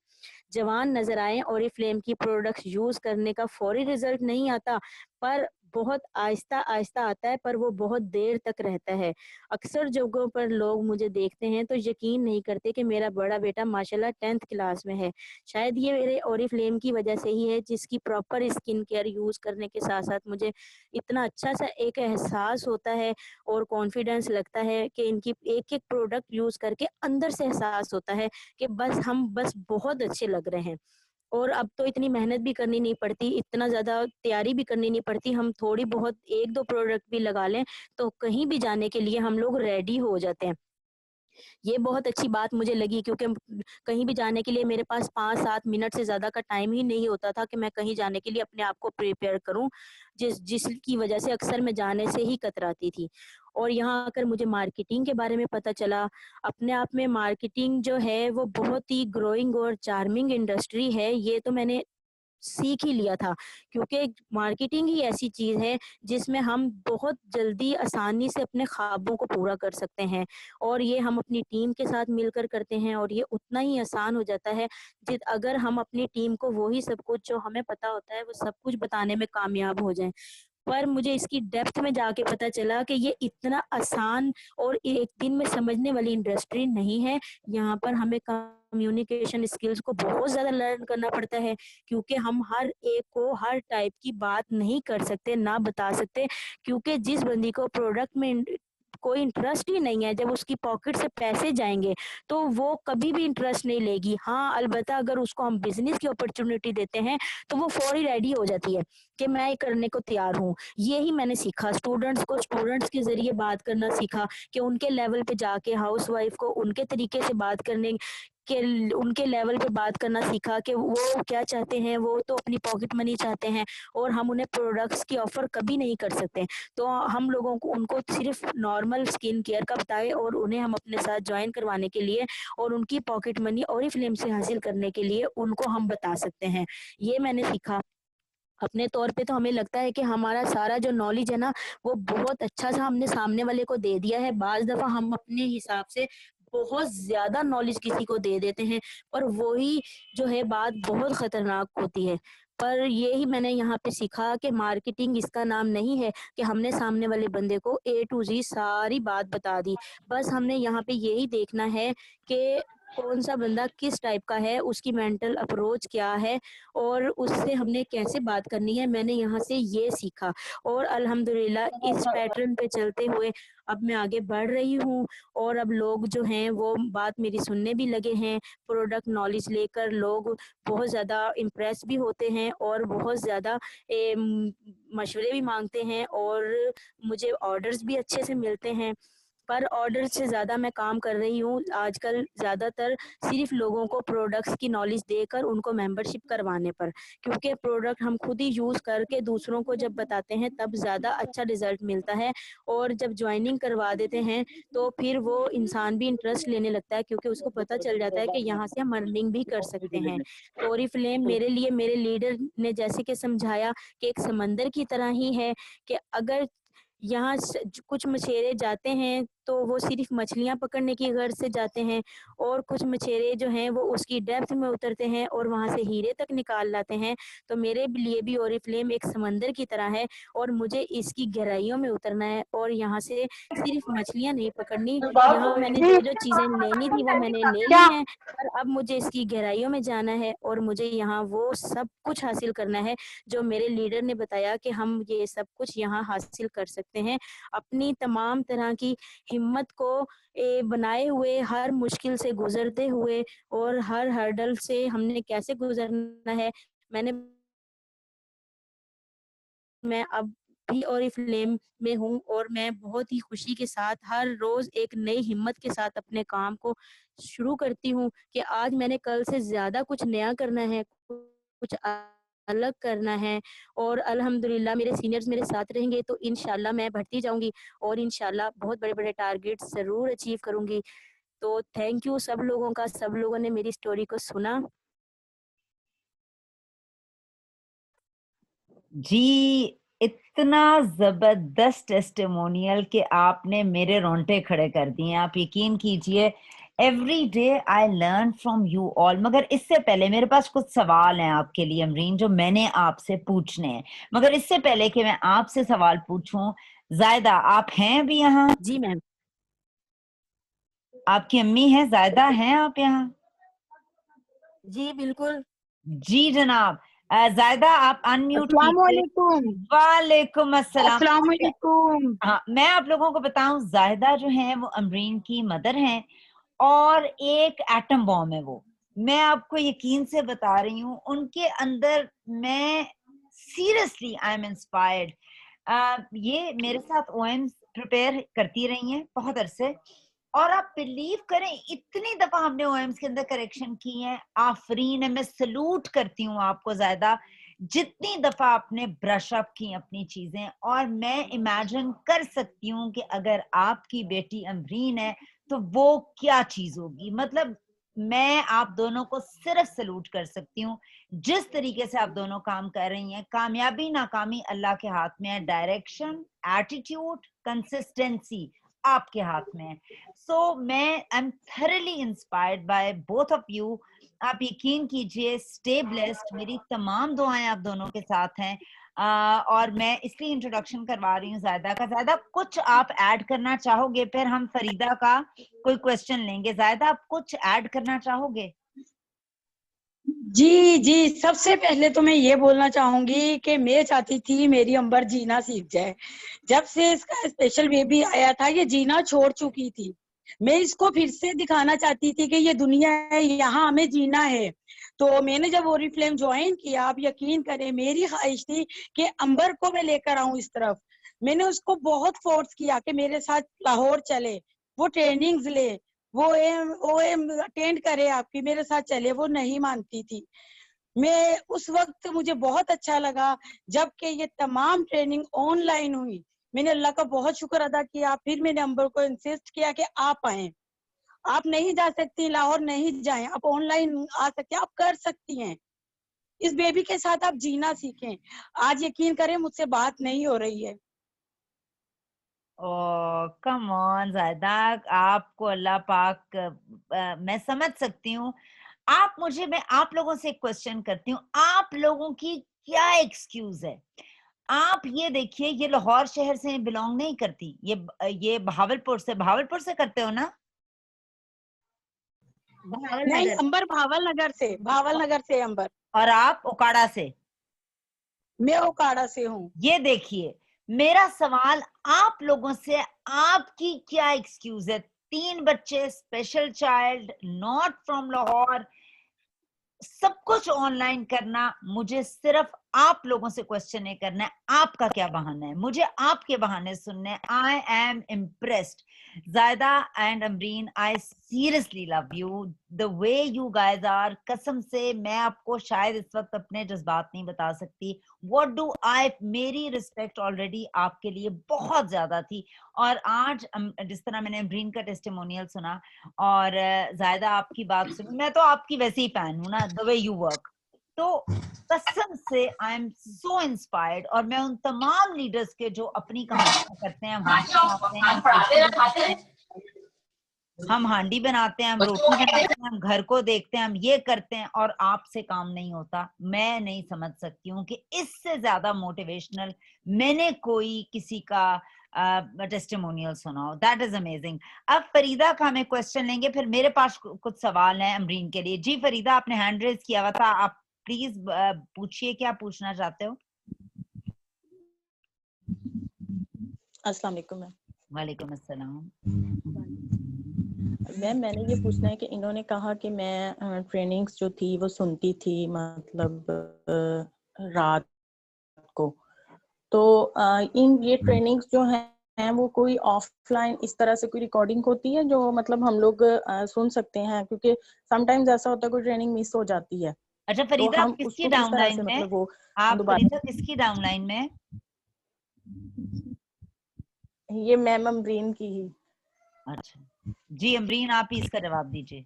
जवान नज़र आएँ। ओरिफ्लेम की प्रोडक्ट्स यूज़ करने का फ़ौरी रिज़ल्ट नहीं आता, पर बहुत आहिस्ता-आहिस्ता आता है, पर वो बहुत देर तक रहता है। अक्सर जगहों पर लोग मुझे देखते हैं तो यकीन नहीं करते कि मेरा बड़ा बेटा माशाल्लाह 10th क्लास में है। शायद ये मेरे ओरिफ्लेम की वज़ह से ही है, जिसकी प्रॉपर स्किन केयर यूज़ करने के साथ-साथ मुझे इतना अच्छा-सा एक एहसास होता है और कॉन्फिडेंस लगता है कि इनकी एक-एक प्रोडक्ट यूज़ करके अंदर से एहसास होता है कि बस बहुत अच्छे लग रहे हैं। और अब तो इतनी मेहनत भी करनी नहीं पड़ती, इतना ज़्यादा तैयारी भी करनी नहीं पड़ती, हम थोड़ी बहुत 1-2 प्रोडक्ट भी लगा लें, तो कहीं भी जाने के लिए हम लोग रेडी हो जाते हैं। ये बहुत अच्छी बात मुझे लगी, क्योंकि कहीं भी जाने के लिए मेरे पास 5-7 मिनट से ज़्यादा का टाइम ही नहीं होता था कि मैं कहीं जाने के लिए अपने आप को प्रिपेयर करूँ, जिसकी वजह से अक्सर मैं जाने से ही कतराती थी। और यहाँ आकर मुझे मार्केटिंग के बारे में पता चला। अपने आप में मार्केटिंग जो है वो बहुत ही ग्रोइंग और चार्मिंग इंडस्ट्री है, ये तो मैंने सीख ही लिया था, क्योंकि मार्केटिंग ही ऐसी चीज़ है जिसमें हम बहुत जल्दी आसानी से अपने ख्वाबों को पूरा कर सकते हैं और ये हम अपनी टीम के साथ मिलकर करते हैं और ये उतना ही आसान हो जाता है जित अगर हम अपनी टीम को वही सब कुछ जो हमें पता होता है वो सब कुछ बताने में कामयाब हो जाएँ। पर मुझे इसकी डेप्थ में जाके पता चला कि ये इतना आसान और एक दिन में समझने वाली इंडस्ट्री नहीं है। यहाँ पर हमें कम्युनिकेशन स्किल्स को बहुत ज़्यादा लर्न करना पड़ता है, क्योंकि हम हर एक को हर टाइप की बात नहीं कर सकते, ना बता सकते, क्योंकि जिस बंदी को प्रोडक्ट में कोई इंटरेस्ट ही नहीं है, जब उसकी पॉकेट से पैसे जाएँगे, तो वो कभी भी इंटरेस्ट नहीं लेगी। हाँ, अलबत्ता अगर उसको हम बिज़नेस की अपॉर्च्युनिटी देते हैं, तो वो फ़ौरी रेडी हो जाती है कि मैं ये करने को तैयार हूँ। यही मैंने सीखा, स्टूडेंट्स के ज़रिए बात करना सीखा कि उनके लेवल पे जाके हाउसवाइफ़ को उनके तरीके से बात करने के उनके लेवल पे बात करना सीखा कि वो क्या चाहते हैं, वो तो अपनी पॉकेट मनी चाहते हैं और हम उन्हें प्रोडक्ट्स की ऑफ़र कभी नहीं कर सकते। तो हम लोगों को उनको सिर्फ़ नॉर्मल स्किन केयर का बताएँ और उन्हें हम अपने साथ जॉइन करवाने के लिए और उनकी पॉकेट मनी ओरिफ्लेम से हासिल करने के लिए उनको हम बता सकते हैं। ये मैंने सीखा। अपने तौर पे तो हमें लगता है कि हमारा सारा जो नॉलेज है ना, वो बहुत अच्छा-सा हमने सामने वाले को दे दिया है। बाज़ दफ़ा हम अपने हिसाब से बहुत ज़्यादा नॉलेज किसी को दे देते हैं, पर वही जो है बात बहुत ख़तरनाक होती है। पर यही मैंने यहाँ पे सीखा कि मार्केटिंग इसका नाम नहीं है कि हमने सामने वाले बंदे को ए टू ज़ेड सारी बात बता दी। बस हमने यहाँ पे यही देखना है कि कौन-सा बंदा किस टाइप का है, उसकी मेंटल अप्रोच क्या है और उससे हमने कैसे बात करनी है, मैंने यहाँ से ये सीखा और अल्हम्दुलिल्लाह इस पैटर्न पे चलते हुए अब मैं आगे बढ़ रही हूँ और अब लोग जो हैं वो बात मेरी सुनने भी लगे हैं। प्रोडक्ट नॉलेज लेकर लोग बहुत ज़्यादा इम्प्रेस भी होते हैं और बहुत ज़्यादा मशवरे भी माँगते हैं और मुझे ऑर्डर्स भी अच्छे से मिलते हैं। पर ऑर्डर से ज़्यादा मैं काम कर रही हूँ आजकल ज़्यादातर सिर्फ लोगों को प्रोडक्ट्स की नॉलेज देकर उनको मेंबरशिप करवाने पर, क्योंकि प्रोडक्ट हम खुद ही यूज़ करके दूसरों को जब बताते हैं तब ज़्यादा अच्छा रिज़ल्ट मिलता है। और जब जॉइनिंग करवा देते हैं तो फिर वो इंसान भी इंटरेस्ट लेने लगता है, क्योंकि उसको पता चल जाता है कि यहाँ से हम अर्निंग भी कर सकते हैं। तो ओरिफ्लेम मेरे लिए मेरे लीडर ने जैसे कि समझाया कि एक समंदर की तरह ही है, कि अगर यहाँ स कुछ मछेरे जाते हैं तो वो सिर्फ़ मछलियाँ पकड़ने की गर्ज़ से जाते हैं, और कुछ मछेरे जो हैं वो उसकी डेप्थ में उतरते हैं और वहाँ से हीरे तक निकाल लाते हैं। तो मेरे लिए भी ओरिफ्लेम एक समंदर की तरह है, और मुझे इसकी गहराइयों में उतरना है और यहाँ से सिर्फ़ मछलियाँ नहीं पकड़नी। यहाँ मैंने जो-जो चीज़ें लेनी थी वो मैंने ले ली हैं, पर अब मुझे इसकी गहराइयों में जाना है और मुझे यहाँ वो सब कुछ हासिल करना है जो मेरे लीडर ने बताया कि हम ये सब कुछ यहाँ हासिल कर सकते हैं। अपनी तमाम तरह की हिम्मत को बनाए हुए, हर मुश्किल से गुज़रते हुए और हर हर्डल से हमने कैसे गुज़रना है, मैंने मैं अब भी ओरिफ्लेम में हूँ, और मैं बहुत ही खुशी के साथ हर रोज़ एक नई हिम्मत के साथ अपने काम को शुरू करती हूँ कि आज मैंने कल से ज़्यादा कुछ नया करना है, कुछ अलग करना है, और अल्हम्दुलिल्लाह मेरे सीनियर्स मेरे साथ रहेंगे तो इंशाल्लाह मैं बढ़ती जाऊँगी और इंशाल्लाह बहुत बड़े-बड़े टारगेट्स ज़रूर अचीव करूँगी। तो थैंक यू सब लोगों का, सब लोगों ने मेरी स्टोरी को सुना। जी, इतना ज़बरदस्त टेस्टिमोनियल कि आपने मेरे रोंगटे खड़े कर दिए। आप यकीन कीजिए, every day I learn from you all. मगर इससे पहले मेरे पास कुछ सवाल हैं आपके लिए अमरीन, जो मैंने आपसे पूछने हैं। मगर इससे पहले कि मैं आपसे सवाल पूछूं, जायदा आप हैं अभी यहाँ? जी मैम। आपकी अम्मी हैं, जायदा हैं आप यहाँ? जी, बिल्कुल। जी जनाब। जायदा आप अनम्यूट अस्सलाम कीजिए। वालेकुम। वालेकुम अस्सलाम। अस्सलाम वालेकुम। हाँ, मैं आप लोगों को बताऊं, जाहिदा जो है वो अमरीन की मदर हैं और एक एटम बॉम्ब है वो। मैं आपको यकीन से बता रही हूँ, उनके अंदर मैं सीरियसली आई एम इंस्पायर्ड। ये मेरे साथ ओएम्स प्रिपेयर करती रही हैं बहुत अरसे, और आप बिलीव करें इतनी दफा हमने ओएम्स के अंदर करेक्शन की है। आफरीन है, मैं सलूट करती हूँ आपको ज्यादा, जितनी दफा आपने ब्रश अप की अपनी चीजें। और मैं इमेजिन कर सकती हूँ कि अगर आपकी बेटी अमरीन है तो वो क्या चीज होगी। मतलब मैं आप दोनों को सिर्फ सलूट कर सकती हूँ, जिस तरीके से आप दोनों काम कर रही हैं। कामयाबी नाकामी अल्लाह के हाथ में है, डायरेक्शन, एटीट्यूड, कंसिस्टेंसी आपके हाथ में है। सो मैं I am thoroughly inspired by both of you. आप यकीन कीजिए, स्टे ब्लेस्ड। मेरी तमाम दुआएं आप दोनों के साथ हैं। और मैं इसलिए इंट्रोडक्शन करवा रही हूँ जायदा का। जायदा कुछ आप ऐड करना चाहोगे, फिर हम फरीदा का कोई क्वेश्चन लेंगे। जायदा आप कुछ ऐड करना चाहोगे? जी जी, सबसे पहले तो मैं ये बोलना चाहूंगी कि मैं चाहती थी मेरी अंबर जीना सीख जाए। जब से इसका स्पेशल बेबी आया था, ये जीना छोड़ चुकी थी। मैं इसको फिर से दिखाना चाहती थी कि ये दुनिया है, यहाँ हमें जीना है। तो मैंने जब ओरिफ्लेम ज्वाइन किया, आप यकीन करें मेरी ख्वाहिश थी कि अंबर को मैं लेकर आऊं इस तरफ। मैंने उसको बहुत फोर्स किया कि मेरे साथ लाहौर चले, वो ट्रेनिंग्स ले, वो अटेंड करे, आपकी मेरे साथ चले। वो नहीं मानती थी। मैं उस वक्त मुझे बहुत अच्छा लगा जबकि ये तमाम ट्रेनिंग ऑनलाइन हुई। मैंने अल्लाह का बहुत शुक्र अदा किया। फिर मैंने अंबर को इंसिस्ट किया कि आप आए। आप नहीं जा सकती लाहौर, नहीं जाएं, आप ऑनलाइन आ सकते हैं, आप कर सकती हैं। इस बेबी के साथ आप जीना सीखें। आज यकीन करें मुझसे बात नहीं हो रही है। ओ कम ऑन जायदा, आपको अल्लाह पाक, मैं समझ सकती हूँ। आप मुझे मैं आप लोगों से एक क्वेश्चन करती हूँ, आप लोगों की क्या एक्सक्यूज है? आप ये देखिए, ये लाहौर शहर से बिलोंग नहीं करती, ये बहावलपुर से करते हो ना? भावल नहीं, नगर। अंबर भावल नगर से अंबर। और आप ओकाड़ा से? मैं ओकाड़ा से हूँ। ये देखिए, मेरा सवाल आप लोगों से, आपकी क्या एक्सक्यूज है? 3 बच्चे, special child, not from Lahore, सब कुछ ऑनलाइन करना। मुझे सिर्फ आप लोगों से क्वेश्चन नहीं करना है, आपका क्या बहाना है, मुझे आपके बहाने सुनने हैं। I am impressed Zayda and Amreen, I seriously love you the way you guys are. कसम से मैं आपको शायद इस वक्त अपने जज्बात नहीं बता सकती। व्हाट डू आई, मेरी रिस्पेक्ट ऑलरेडी आपके लिए बहुत ज्यादा थी। और आज जिस तरह मैंने अमरीन का टेस्टिमोनियल सुना और जायदा आपकी बात सुनी, मैं तो आपकी वैसे ही फैन हूं ना, द वे यू वर्क। तो कसम से आई एम सो इंस्पायर्ड। और मैं उन तमाम लीडर्स के जो अपनी कहानियां करते हैं, हम हांडी बनाते हैं, हम हांडी बनाते हैं, हम रोटी बनाते हैं, हम घर को देखते हैं, हम ये करते हैं और आपसे काम नहीं होता। मैं नहीं समझ सकती हूँ कि इससे ज्यादा मोटिवेशनल मैंने कोई किसी का टेस्टिमोनियल सुना हो। That is amazing. अब फरीदा का हमें क्वेश्चन लेंगे, फिर मेरे पास कुछ सवाल हैं अमरीन के लिए। जी फरीदा, आपने हैंड रेज किया हुआ था, आप प्लीज पूछिए क्या पूछना चाहते हो। अस्सलाम वालेकुम मैम। वालेकुम अस्सलाम। मैम मैंने ये पूछना है कि इन्होंने कहा कि मैं ट्रेनिंग्स जो थी वो सुनती थी मतलब रात को, तो इन ये ट्रेनिंग्स जो हैं वो कोई ऑफलाइन इस तरह से कोई रिकॉर्डिंग होती है जो मतलब हम लोग सुन सकते हैं, क्योंकि समटाइम्स ऐसा होता है कोई ट्रेनिंग मिस हो जाती है। अच्छा तो फरीदा, आप हम किसकी उसको किस तरह डाउनलाइन से में, मतलब वो आप दोबारा, फरीदा किसकी डाउनलाइन में? ये मैम अमरीन की ही। अच्छा जी अमरीन, आप ही इसका जवाब दीजिए।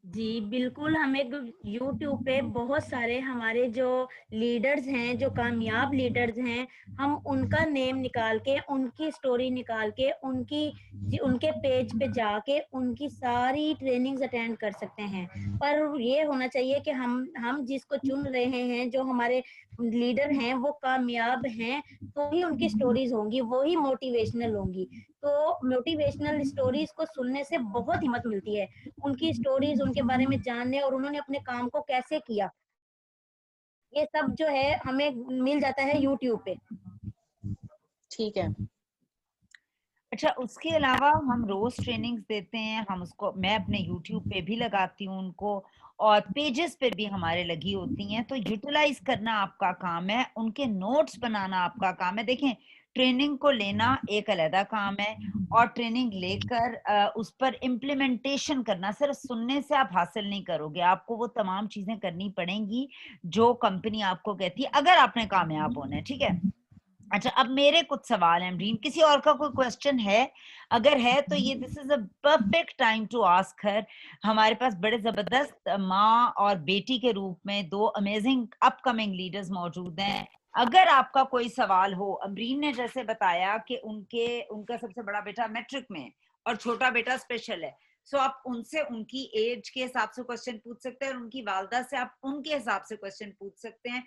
जी बिल्कुल, हमें YouTube पे बहुत सारे हमारे जो लीडर्स हैं, जो कामयाब लीडर्स हैं, हम उनका नेम निकाल के, उनकी स्टोरी निकाल के, उनके पेज पे जाके उनकी सारी ट्रेनिंग्स अटेंड कर सकते हैं। पर ये होना चाहिए कि हम जिसको चुन रहे हैं, जो हमारे लीडर हैं वो कामयाब हैं, तो ही उनकी स्टोरीज होंगी, वो ही मोटिवेशनल होंगी। तो मोटिवेशनल स्टोरीज को सुनने से बहुत हिम्मत मिलती है, उनकी स्टोरीज, उनके बारे में जानने और उन्होंने अपने काम को कैसे किया, ये सब जो है हमें मिल जाता है YouTube पे। ठीक है। अच्छा, उसके अलावा हम रोज ट्रेनिंग्स देते हैं, हम उसको, मैं अपने YouTube पे भी लगाती हूँ उनको, और पेजेस पे भी हमारे लगी होती हैं। तो यूटिलाइज करना आपका काम है, उनके नोट्स बनाना आपका काम है। देखें, ट्रेनिंग को लेना एक अलग काम है, और ट्रेनिंग लेकर उस पर इम्प्लीमेंटेशन करना, सिर्फ सुनने से आप हासिल नहीं करोगे, आपको वो तमाम चीजें करनी पड़ेंगी जो कंपनी आपको कहती है, अगर आपने कामयाब होना है। ठीक है। अच्छा, अब मेरे कुछ सवाल हैं ड्रीम, किसी और का कोई क्वेश्चन है? अगर है तो ये this is a perfect time to ask her. हमारे पास बड़े जबरदस्त माँ और बेटी के रूप में दो अमेजिंग अपकमिंग लीडर्स मौजूद हैं। अगर आपका कोई सवाल हो, अमरीन ने जैसे बताया कि उनका सबसे बड़ा बेटा मैट्रिक में है और छोटा बेटा स्पेशल है, सो आप उनसे उनकी एज के हिसाब से क्वेश्चन पूछ सकते हैं, और उनकी वालदा से आप उनके हिसाब से क्वेश्चन पूछ सकते हैं।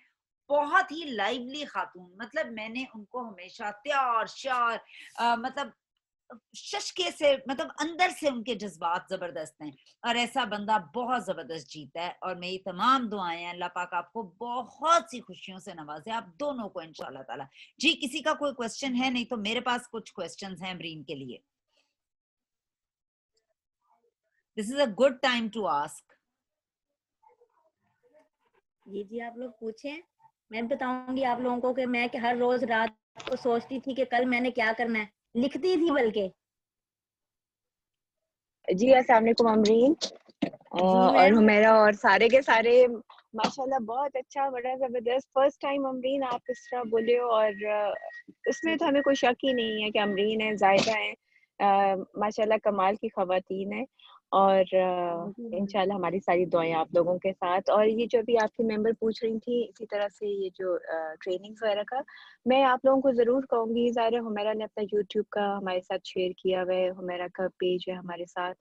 बहुत ही लाइवली खातून, मतलब मैंने उनको हमेशा तैयार श्यार, मतलब शशके से, मतलब अंदर से उनके जज्बात जबरदस्त हैं, और ऐसा बंदा बहुत जबरदस्त जीता है। और मेरी तमाम दुआएं हैं, अल्लाह पाक आपको बहुत सी खुशियों से नवाजे, आप दोनों को इंशाल्लाह ताला। जी, किसी का कोई क्वेश्चन है? नहीं तो मेरे पास कुछ क्वेश्चंस हैं अमरीन के लिए। This is a good time to ask. जी आप लोग पूछें, मैं बताऊंगी आप लोगों को कि मैं हर रोज रात को सोचती थी कि कल मैंने क्या करना है, लिखती थी बल्कि। जी अस्सलाम वालेकुम अमरीन और हुमैरा और सारे के सारे, माशाल्लाह बहुत अच्छा, बड़ा ज़बरदस्त। फर्स्ट टाइम अमरीन आप इस तरह बोले हो, और इसमें तो हमें कोई शक ही नहीं है कि अमरीन है, जायदा है, माशाल्लाह कमाल की ख़वातीन है। और इंशाल्लाह हमारी सारी दुआएं आप लोगों के साथ। और ये जो भी आपकी मेंबर पूछ रही थी इसी तरह से, ये जो ट्रेनिंग्स वगैरह का, मैं आप लोगों को ज़रूर कहूँगी। ज़ाहिर है हुमैरा ने अपना यूट्यूब का हमारे साथ शेयर किया हुआ है, हुमैरा का पेज है हमारे साथ।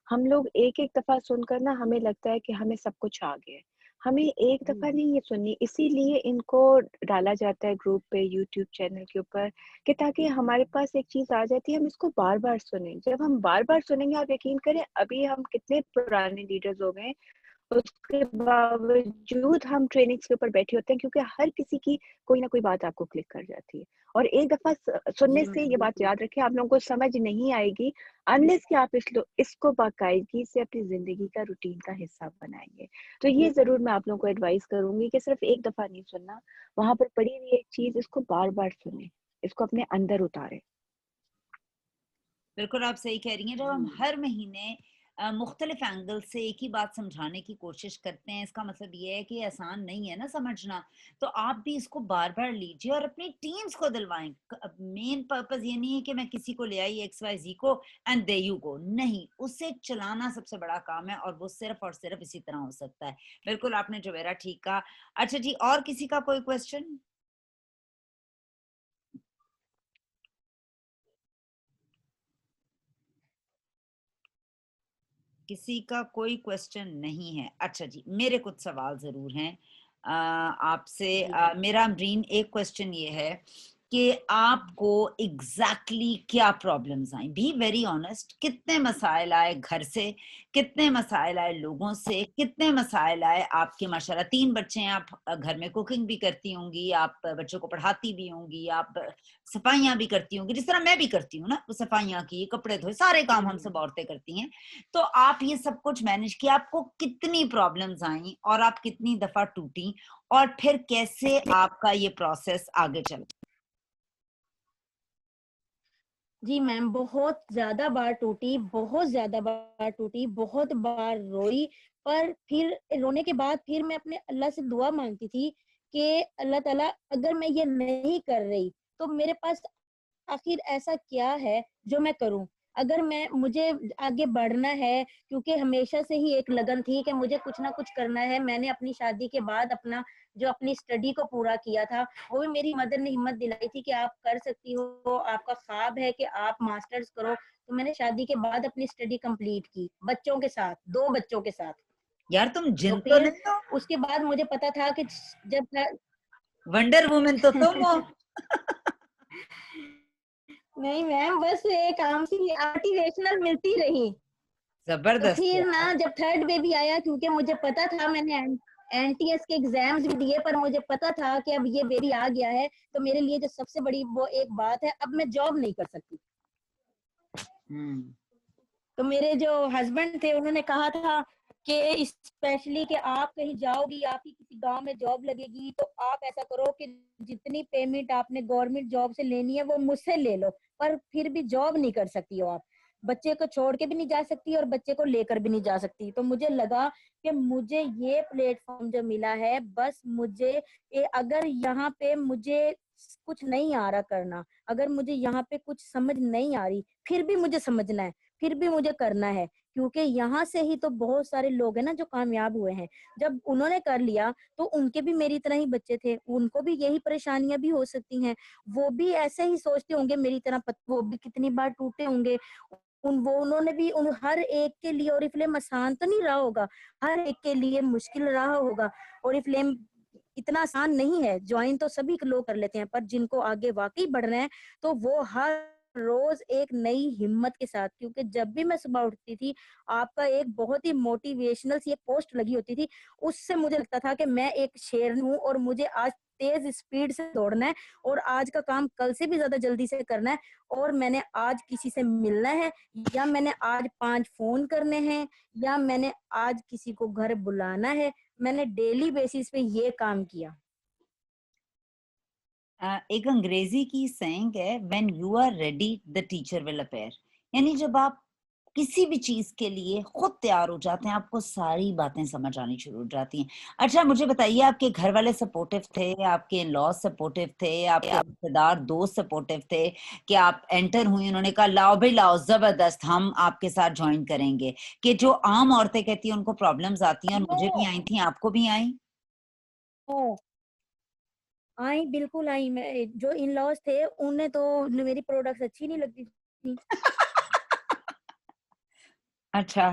हम लोग एक एक दफ़ा सुनकर ना हमें लगता है कि हमें सब कुछ आ गया है। हमें एक दफ़ा नहीं ये सुननी, इसीलिए इनको डाला जाता है ग्रुप पे, यूट्यूब चैनल के ऊपर, कि ताकि हमारे पास एक चीज़ आ जाती है, हम इसको बार-बार सुनें। जब हम बार-बार सुनेंगे, आप यकीन करें, अभी हम कितने पुराने लीडर्स हो गए, उसके बावजूद हम ट्रेनिंग्स के ऊपर बैठे होते हैं, क्योंकि हर किसी की कोई ना कोई बात आपको क्लिक कर जाती है। और एक दफा सुनने जी से मैम ये बात बिल्कुल। याद रखें, आप लोगों को समझ नहीं आएगी अनलेस कि आप इसको बाकायदगी से अपनी जिंदगी का रूटीन का हिस्सा बनाएंगे। तो ये जरूर मैं आप लोगों को एडवाइस करूंगी कि सिर्फ एक दफा नहीं सुनना, वहां पर पड़ी हुई एक चीज इसको बार बार सुने, इसको अपने अंदर उतारे। बिल्कुल आप सही कह रही हैं। जब हम हर महीने मुख्तलिफ एंगल से एक ही बात समझाने की कोशिश करते हैं, इसका मतलब ये है कि आसान नहीं है ना समझना। तो आप भी इसको बार बार लीजिए और अपनी टीम्स को दिलवाएं। मेन पर्पस ये नहीं है कि मैं किसी को ले आई XYZ को एंड दे यू गो, नहीं, उसे चलाना सबसे बड़ा काम है और वो सिर्फ और सिर्फ इसी तरह हो सकता है। बिल्कुल आपने जुबैरा ठीक कहा। अच्छा जी, और किसी का कोई क्वेश्चन? किसी का कोई क्वेश्चन नहीं है? अच्छा जी, मेरे कुछ सवाल जरूर हैं आपसे। मेरा अमरीन एक क्वेश्चन ये है कि आपको एग्जैक्टली क्या problems I? Be very honest. कितने मसाइल आए घर से, कितने मसाइल आए लोगों से, कितने मसाइल आए आपके? माशाल्लाह 3 बच्चे हैं, आप घर में कुकिंग भी करती होंगी, आप बच्चों को पढ़ाती भी होंगी, आप सफाइयां भी करती होंगी, जिस तरह मैं भी करती हूँ ना, वो सफाइयां की, कपड़े धोए, सारे काम हम सब औरतें करती हैं। तो आप ये सब कुछ मैनेज किया, आपको कितनी प्रॉब्लम्स आई और आप कितनी दफा टूटी, और फिर कैसे आपका ये प्रोसेस आगे चला? जी मैम, बहुत ज्यादा बार टूटी, बहुत ज्यादा बार टूटी, बहुत बार रोई। पर फिर रोने के बाद फिर मैं अपने अल्लाह से दुआ मांगती थी कि अल्लाह ताला, अगर मैं ये नहीं कर रही तो मेरे पास आखिर ऐसा क्या है जो मैं करूं? अगर मुझे आगे बढ़ना है, क्योंकि हमेशा से ही एक लगन थी कि मुझे कुछ ना कुछ करना है। मैंने अपनी शादी के बाद अपनी स्टडी को पूरा किया था, वो भी मेरी मदर ने हिम्मत दिलाई थी कि आप कर सकती हो, आपका ख्वाब है कि आप मास्टर्स करो। तो मैंने शादी के बाद अपनी स्टडी कंप्लीट की, बच्चों के साथ, 2 बच्चों के साथ। यार तुम तो जिन तो फिर नहीं हो, उसके बाद मुझे पता था कि जब वंडर वुमन तो तुम हो। नहीं मैम, बस एक आम सी मोटिवेशनल मिलती रही। तो जबरदस्त फिर यार। ना, जब थर्ड बेबी आया, क्योंकि मुझे पता था, मैंने एनटीएस के एग्जाम्स भी दिए, पर मुझे पता था कि अब ये बेबी आ गया है तो मेरे लिए जो सबसे बड़ी वो एक बात है, अब मैं जॉब नहीं कर सकती। हम्म। तो मेरे जो हस्बैंड थे उन्होंने कहा था कि स्पेशली कि आप कहीं जाओगी, आपकी किसी गांव में जॉब लगेगी, तो आप ऐसा करो कि जितनी पेमेंट आपने गवर्नमेंट जॉब से लेनी है वो मुझसे ले लो, पर फिर भी जॉब नहीं कर सकती हो आप। बच्चे को छोड़ के भी नहीं जा सकती और बच्चे को लेकर भी नहीं जा सकती। तो मुझे लगा कि मुझे ये प्लेटफॉर्म जो मिला है, बस मुझे अगर यहाँ पे मुझे कुछ नहीं आ रहा करना, अगर मुझे यहाँ पे कुछ समझ नहीं आ रही, फिर भी मुझे समझना है, फिर भी मुझे करना है, क्योंकि यहाँ से ही तो बहुत सारे लोग हैं ना जो कामयाब हुए हैं। जब उन्होंने कर लिया तो उनके भी मेरी तरह ही बच्चे थे, उनको भी यही परेशानियां भी हो सकती हैं, वो भी ऐसे ही सोचते होंगे मेरी तरह, वो भी कितनी बार टूटे होंगे। उन्होंने भी हर एक के लिए ओरिफ्लेम आसान तो नहीं रहा होगा, हर एक के लिए मुश्किल रहा होगा। ओरिफ्लेम इतना आसान नहीं है, ज्वाइन तो सभी लोग कर लेते हैं, पर जिनको आगे वाकई बढ़ना है तो वो हर रोज एक नई हिम्मत के साथ, क्योंकि जब भी मैं सुबह उठती थी, आपका एक बहुत ही मोटिवेशनल सी एक पोस्ट लगी होती थी, उससे मुझे लगता था कि मैं एक शेर हूँ और मुझे आज तेज स्पीड से दौड़ना है और आज का काम कल से भी ज्यादा जल्दी से करना है, और मैंने आज किसी से मिलना है, या मैंने आज 5 फोन करने हैं, या मैंने आज किसी को घर बुलाना है। मैंने डेली बेसिस पे ये काम किया। एक अंग्रेजी की सेइंग है, when you are ready the teacher will appear. यानी जब आप किसी भी चीज के लिए खुद तैयार हो जाते हैं, आपको सारी बातें समझ आनी शुरू हो जाती हैं। अच्छा मुझे बताइए, आपके घर वाले सपोर्टिव थे, आपके लॉ सपोर्टिव थे, आपके रिश्तेदार दोस्त सपोर्टिव थे कि आप एंटर हुई, उन्होंने कहा लाओ भाई लाओ, जबरदस्त, हम आपके साथ ज्वाइन करेंगे? कि जो आम औरतें कहती हैं उनको प्रॉब्लम्स आती हैं, और मुझे भी आई थी, आपको भी आई? ओ, आई, बिल्कुल आई। मैं जो इन लॉज थे उन्हें तो मेरी प्रोडक्ट्स अच्छी नहीं लगती थी। अच्छा।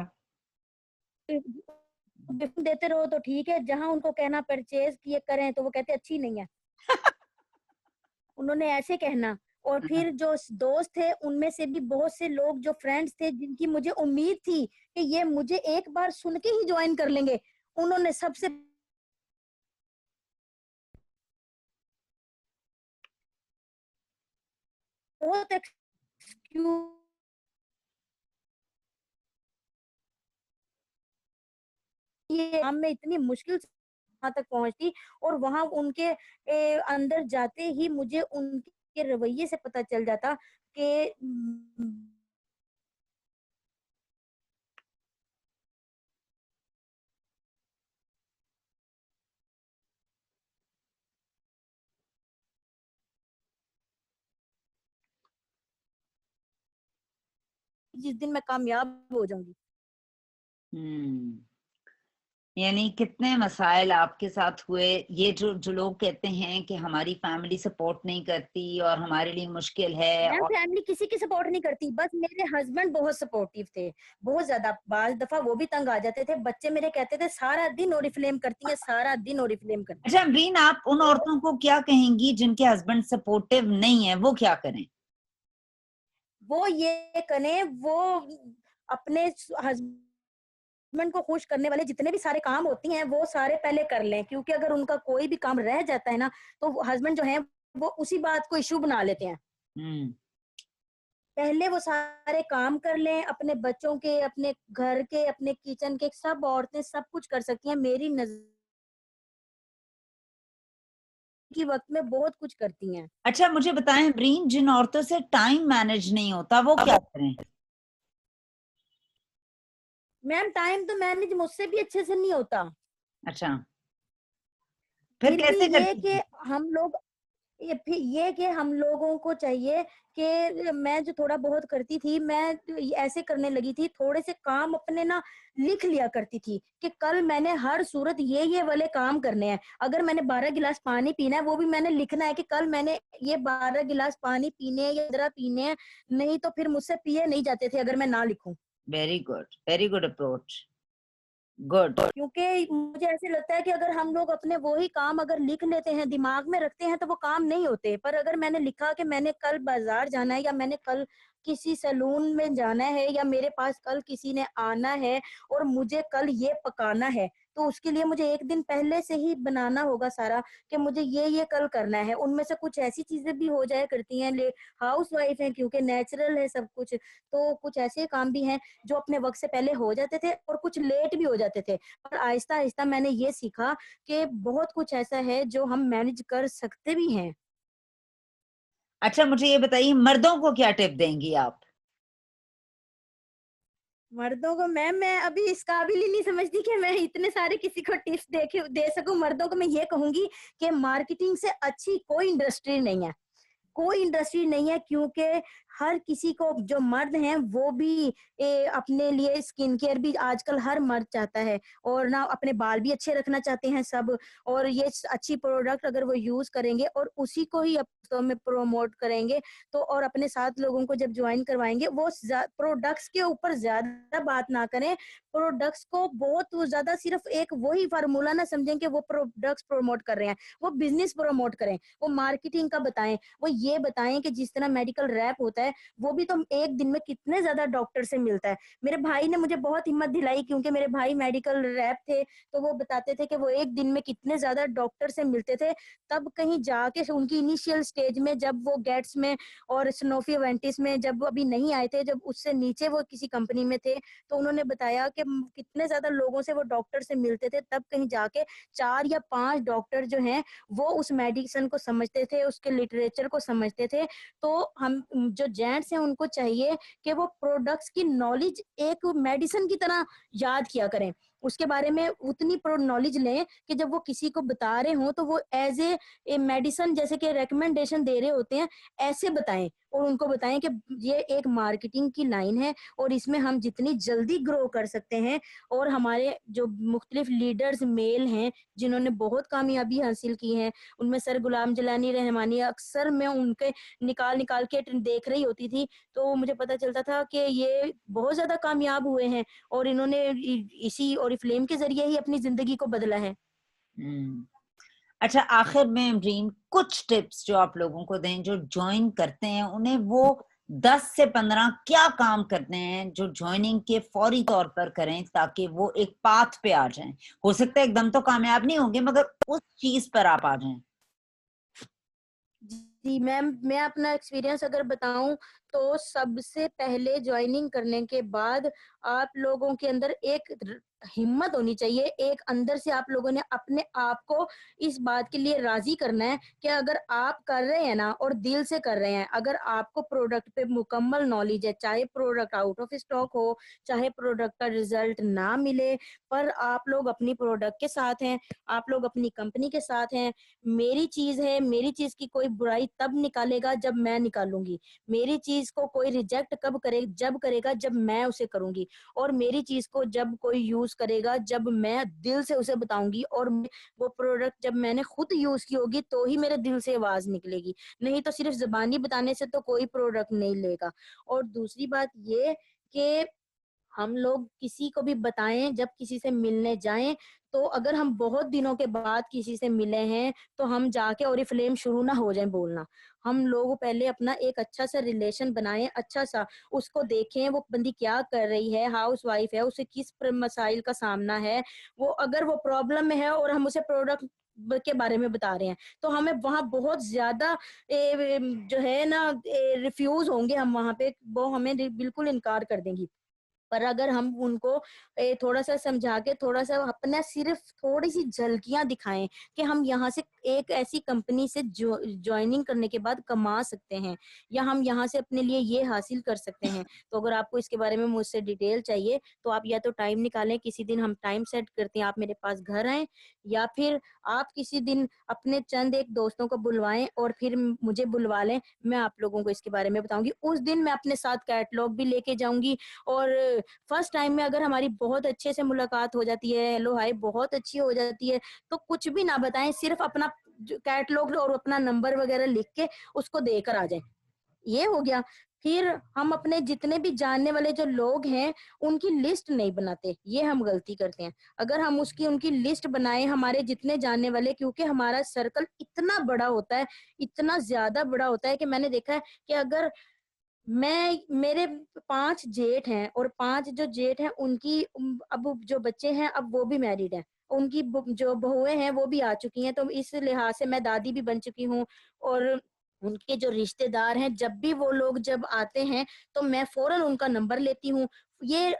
गिफ्ट देते रहो तो ठीक है, जहां उनको कहना परचेज किए करें तो वो कहते अच्छी नहीं है, उन्होंने ऐसे कहना। और फिर जो दोस्त थे उनमें से भी बहुत से लोग जो फ्रेंड्स थे, जिनकी मुझे उम्मीद थी कि ये मुझे एक बार सुन के ही ज्वाइन कर लेंगे, उन्होंने सबसे बहुत एक्सक्यूज ये काम में इतनी मुश्किल से वहां तक पहुंची, और वहां उनके अंदर जाते ही मुझे उनके रवैये से पता चल जाता कि जिस दिन मैं कामयाब हो जाऊंगी। यानी कितने मसाइल आपके साथ हुए। ये जो जो लोग कहते हैं कि हमारी फैमिली सपोर्ट नहीं करती और हमारे लिए मुश्किल है, मैम और फैमिली किसी की सपोर्ट नहीं करती, बस मेरे हस्बैंड बहुत सपोर्टिव थे, बहुत ज्यादा। बाज दफा वो भी तंग आ जाते थे, बच्चे मेरे कहते थे सारा दिन ओरिफ्लेम करती है, सारा दिन ओरिफ्लेम करती अच्छा अमरीन, आप उन औरतों को क्या कहेंगी जिनके हस्बैंड सपोर्टिव नहीं है, वो क्या करें? वो ये करें, वो अपने हस्बैंड को खुश करने वाले जितने भी सारे काम होती हैं वो सारे पहले कर लें, क्योंकि अगर उनका कोई भी काम रह जाता है ना, तो हस्बैंड जो है वो उसी बात को इशू बना लेते हैं। पहले वो सारे काम कर लें, अपने बच्चों के, अपने घर के, अपने किचन के, सब औरतें सब कुछ कर सकती हैं, मेरी नजर की वक्त में बहुत कुछ करती हैं। अच्छा मुझे बताएं अमरीन, जिन औरतों से टाइम मैनेज नहीं होता वो क्या करें? मैम टाइम तो मैनेज मुझसे भी अच्छे से नहीं होता, अच्छा, फिर फिर भी कैसे ये करती कि हैं? हम लोग फिर ये कि हम लोगों को चाहिए कि मैं जो थोड़ा बहुत करती थी, मैं तो ऐसे करने लगी थी, थोड़े से काम अपने ना लिख लिया करती थी कि कल मैंने हर सूरत ये वाले काम करने हैं। अगर मैंने 12 गिलास पानी पीना है, वो भी मैंने लिखना है कि कल मैंने ये 12 गिलास पानी पीने हैं या 15 पीने हैं, नहीं तो फिर मुझसे पिए नहीं जाते थे अगर मैं ना लिखूं। Very good approach, good. क्योंकि मुझे ऐसे लगता है कि अगर हम लोग अपने वही काम अगर लिख लेते हैं, दिमाग में रखते हैं, तो वो काम नहीं होते। पर अगर मैंने लिखा कि मैंने कल बाजार जाना है, या मैंने कल किसी सैलून में जाना है, या मेरे पास कल किसी ने आना है और मुझे कल ये पकाना है, तो उसके लिए मुझे एक दिन पहले से ही बनाना होगा सारा कि मुझे ये कल करना है। उनमें से कुछ ऐसी चीजें भी हो जाया करती हैं, हाउस वाइफ है क्योंकि नेचुरल है सब कुछ, तो कुछ ऐसे काम भी हैं जो अपने वक्त से पहले हो जाते थे और कुछ लेट भी हो जाते थे। पर आहिस्ता आहिस्ता मैंने ये सीखा कि बहुत कुछ ऐसा है जो हम मैनेज कर सकते भी हैं। अच्छा मुझे ये बताइए, मर्दों को क्या टिप देंगी आप? मर्दों को मैम मैं अभी इस काबिल ही नहीं समझती कि मैं इतने सारे किसी को टिप्स दे सकूं। मर्दों को मैं ये कहूंगी कि मार्केटिंग से अच्छी कोई इंडस्ट्री नहीं है, कोई इंडस्ट्री नहीं है, क्योंकि हर किसी को, जो मर्द हैं वो भी अपने लिए स्किन केयर भी आजकल हर मर्द चाहता है, और ना अपने बाल भी अच्छे रखना चाहते हैं सब, और ये अच्छी प्रोडक्ट अगर वो यूज करेंगे और उसी को ही वास्तव में प्रमोट करेंगे, तो और अपने साथ लोगों को जब ज्वाइन करवाएंगे, वो प्रोडक्ट्स के ऊपर ज्यादा बात ना करें, प्रोडक्ट्स को बहुत ज्यादा सिर्फ एक वही फार्मूला ना समझें कि वो प्रोडक्ट्स प्रमोट कर रहे हैं, वो बिजनेस प्रमोट करें, वो मार्केटिंग का बताएं, वो ये बताएं कि जिस तरह मेडिकल रैप होता है, वो भी तो एक दिन में कितने ज्यादा डॉक्टर से मिलता है। मेरे भाई ने मुझे बहुत हिम्मत दिलाई, क्योंकि मेरे भाई मेडिकल रैप थे, तो वो बताते थे कि वो एक दिन में कितने ज्यादा डॉक्टर से मिलते थे। तब कहीं जाके उनकी इनिशियल स्टेज में, जब वो गेट्स में और स्नोफी वेंटिस में जब वो अभी नहीं आए थे, जब उससे नीचे वो किसी कंपनी में थे, तो उन्होंने बताया कि कितने ज्यादा लोगों से वो डॉक्टर से मिलते थे। तब कहीं जाके 4 या 5 डॉक्टर जो हैं वो उस मेडिसिन को समझते थे, उसके लिटरेचर को समझते थे। तो हम जो जेंट्स हैं उनको चाहिए कि वो प्रोडक्ट्स की नॉलेज एक मेडिसिन की तरह याद किया करें, उसके बारे में उतनी नॉलेज लें कि जब वो किसी को बता रहे हों तो वो एज ए मेडिसिन, जैसे कि रेकमेंडेशन दे रहे होते हैं, ऐसे बताएं, और उनको बताएं कि ये एक मार्केटिंग की लाइन है और इसमें हम जितनी जल्दी ग्रो कर सकते हैं। और हमारे जो मुख्तलिफ लीडर्स मेल हैं जिन्होंने बहुत कामयाबी हासिल की है, उनमें सर गुलाम जलानी रहमानी, अक्सर मैं उनके निकाल के देख रही होती थी, तो मुझे पता चलता था कि ये बहुत ज्यादा कामयाब हुए हैं और इन्होंने इसी ओरिफ्लेम के जरिए ही अपनी जिंदगी को बदला है। अच्छा आखिर में अमरीन, कुछ टिप्स जो आप लोगों को दें जो ज्वाइन करते हैं, उन्हें वो 10 से 15 क्या काम करते हैं जो ज्वाइनिंग के फौरी तौर पर करें ताकि वो एक पाथ पे आ जाएं। हो सकता है एकदम तो कामयाब नहीं होंगे मगर उस चीज पर आप आ जाएं। जी मैम, मैं अपना एक्सपीरियंस अगर बताऊं तो सबसे पहले ज्वाइनिंग करने के बाद आप लोगों के अंदर एक हिम्मत होनी चाहिए। एक अंदर से आप लोगों ने अपने आप को इस बात के लिए राजी करना है कि अगर आप कर रहे हैं ना और दिल से कर रहे हैं, अगर आपको प्रोडक्ट पे मुकम्मल नॉलेज है, चाहे प्रोडक्ट आउट ऑफ स्टॉक हो, चाहे प्रोडक्ट का रिजल्ट ना मिले, पर आप लोग अपनी प्रोडक्ट के साथ हैं, आप लोग अपनी कंपनी के साथ हैं। मेरी चीज है, मेरी चीज की कोई बुराई तब निकालेगा जब मैं निकालूंगी। मेरी चीज को कोई रिजेक्ट कब करे, जब करेगा जब मैं उसे करूंगी। और मेरी चीज को जब कोई यूज करेगा जब मैं दिल से उसे बताऊंगी। और वो प्रोडक्ट जब मैंने खुद यूज की होगी तो ही मेरे दिल से आवाज निकलेगी, नहीं तो सिर्फ जुबानी बताने से तो कोई प्रोडक्ट नहीं लेगा। और दूसरी बात ये कि हम लोग किसी को भी बताएं, जब किसी से मिलने जाएं तो अगर हम बहुत दिनों के बाद किसी से मिले हैं तो हम जाके ओरिफ्लेम शुरू ना हो जाए बोलना। हम लोग पहले अपना एक अच्छा सा रिलेशन बनाएं, अच्छा सा उसको देखें वो बंदी क्या कर रही है, हाउस वाइफ है, उसे किस मसाइल का सामना है, वो अगर वो प्रॉब्लम में है और हम उसे प्रोडक्ट के बारे में बता रहे हैं तो हमें वहां बहुत ज्यादा जो है ना रिफ्यूज होंगे, हम वहां पे वो हमें बिल्कुल इनकार कर देंगी। पर अगर हम उनको थोड़ा सा समझा के, थोड़ा सा अपना सिर्फ थोड़ी सी झलकियां दिखाएं कि हम यहाँ से एक ऐसी कंपनी से ज्वाइनिंग करने के बाद कमा सकते हैं या हम यहाँ से अपने लिए ये हासिल कर सकते हैं। तो अगर आपको इसके बारे में मुझसे डिटेल चाहिए तो आप या तो टाइम निकालें, किसी दिन हम टाइम सेट करते हैं, आप मेरे पास घर आए, या फिर आप किसी दिन अपने चंद एक दोस्तों को बुलवाएं और फिर मुझे बुलवा लें। मैं आप लोगों को इसके बारे में बताऊंगी। उस दिन मैं अपने साथ कैटलॉग भी लेके जाऊंगी। और फर्स्ट टाइम में अगर हमारी बहुत अच्छे से मुलाकात हो जाती है, हेलो हाय बहुत अच्छी हो जाती है, तो कुछ भी ना बताएं, सिर्फ अपना कैटलॉग और अपना नंबर वगैरह लिख के उसको देकर आ जाएं। ये हो गया। फिर हम अपने जितने भी जानने वाले जो लोग हैं उनकी लिस्ट नहीं बनाते, ये हम गलती करते हैं। अगर हम उनकी लिस्ट बनाए हमारे जितने जानने वाले, क्योंकि हमारा सर्कल इतना बड़ा होता है, इतना ज्यादा बड़ा होता है कि मैंने देखा है कि अगर मेरे 5 जेठ हैं और 5 जो जेठ हैं उनकी अब जो बच्चे हैं अब वो भी मैरिड हैं, उनकी जो बहुएं हैं वो भी आ चुकी हैं, तो इस लिहाज से मैं दादी भी बन चुकी हूँ। और उनके जो रिश्तेदार हैं जब भी वो लोग जब आते हैं तो मैं फौरन उनका नंबर लेती हूँ। ये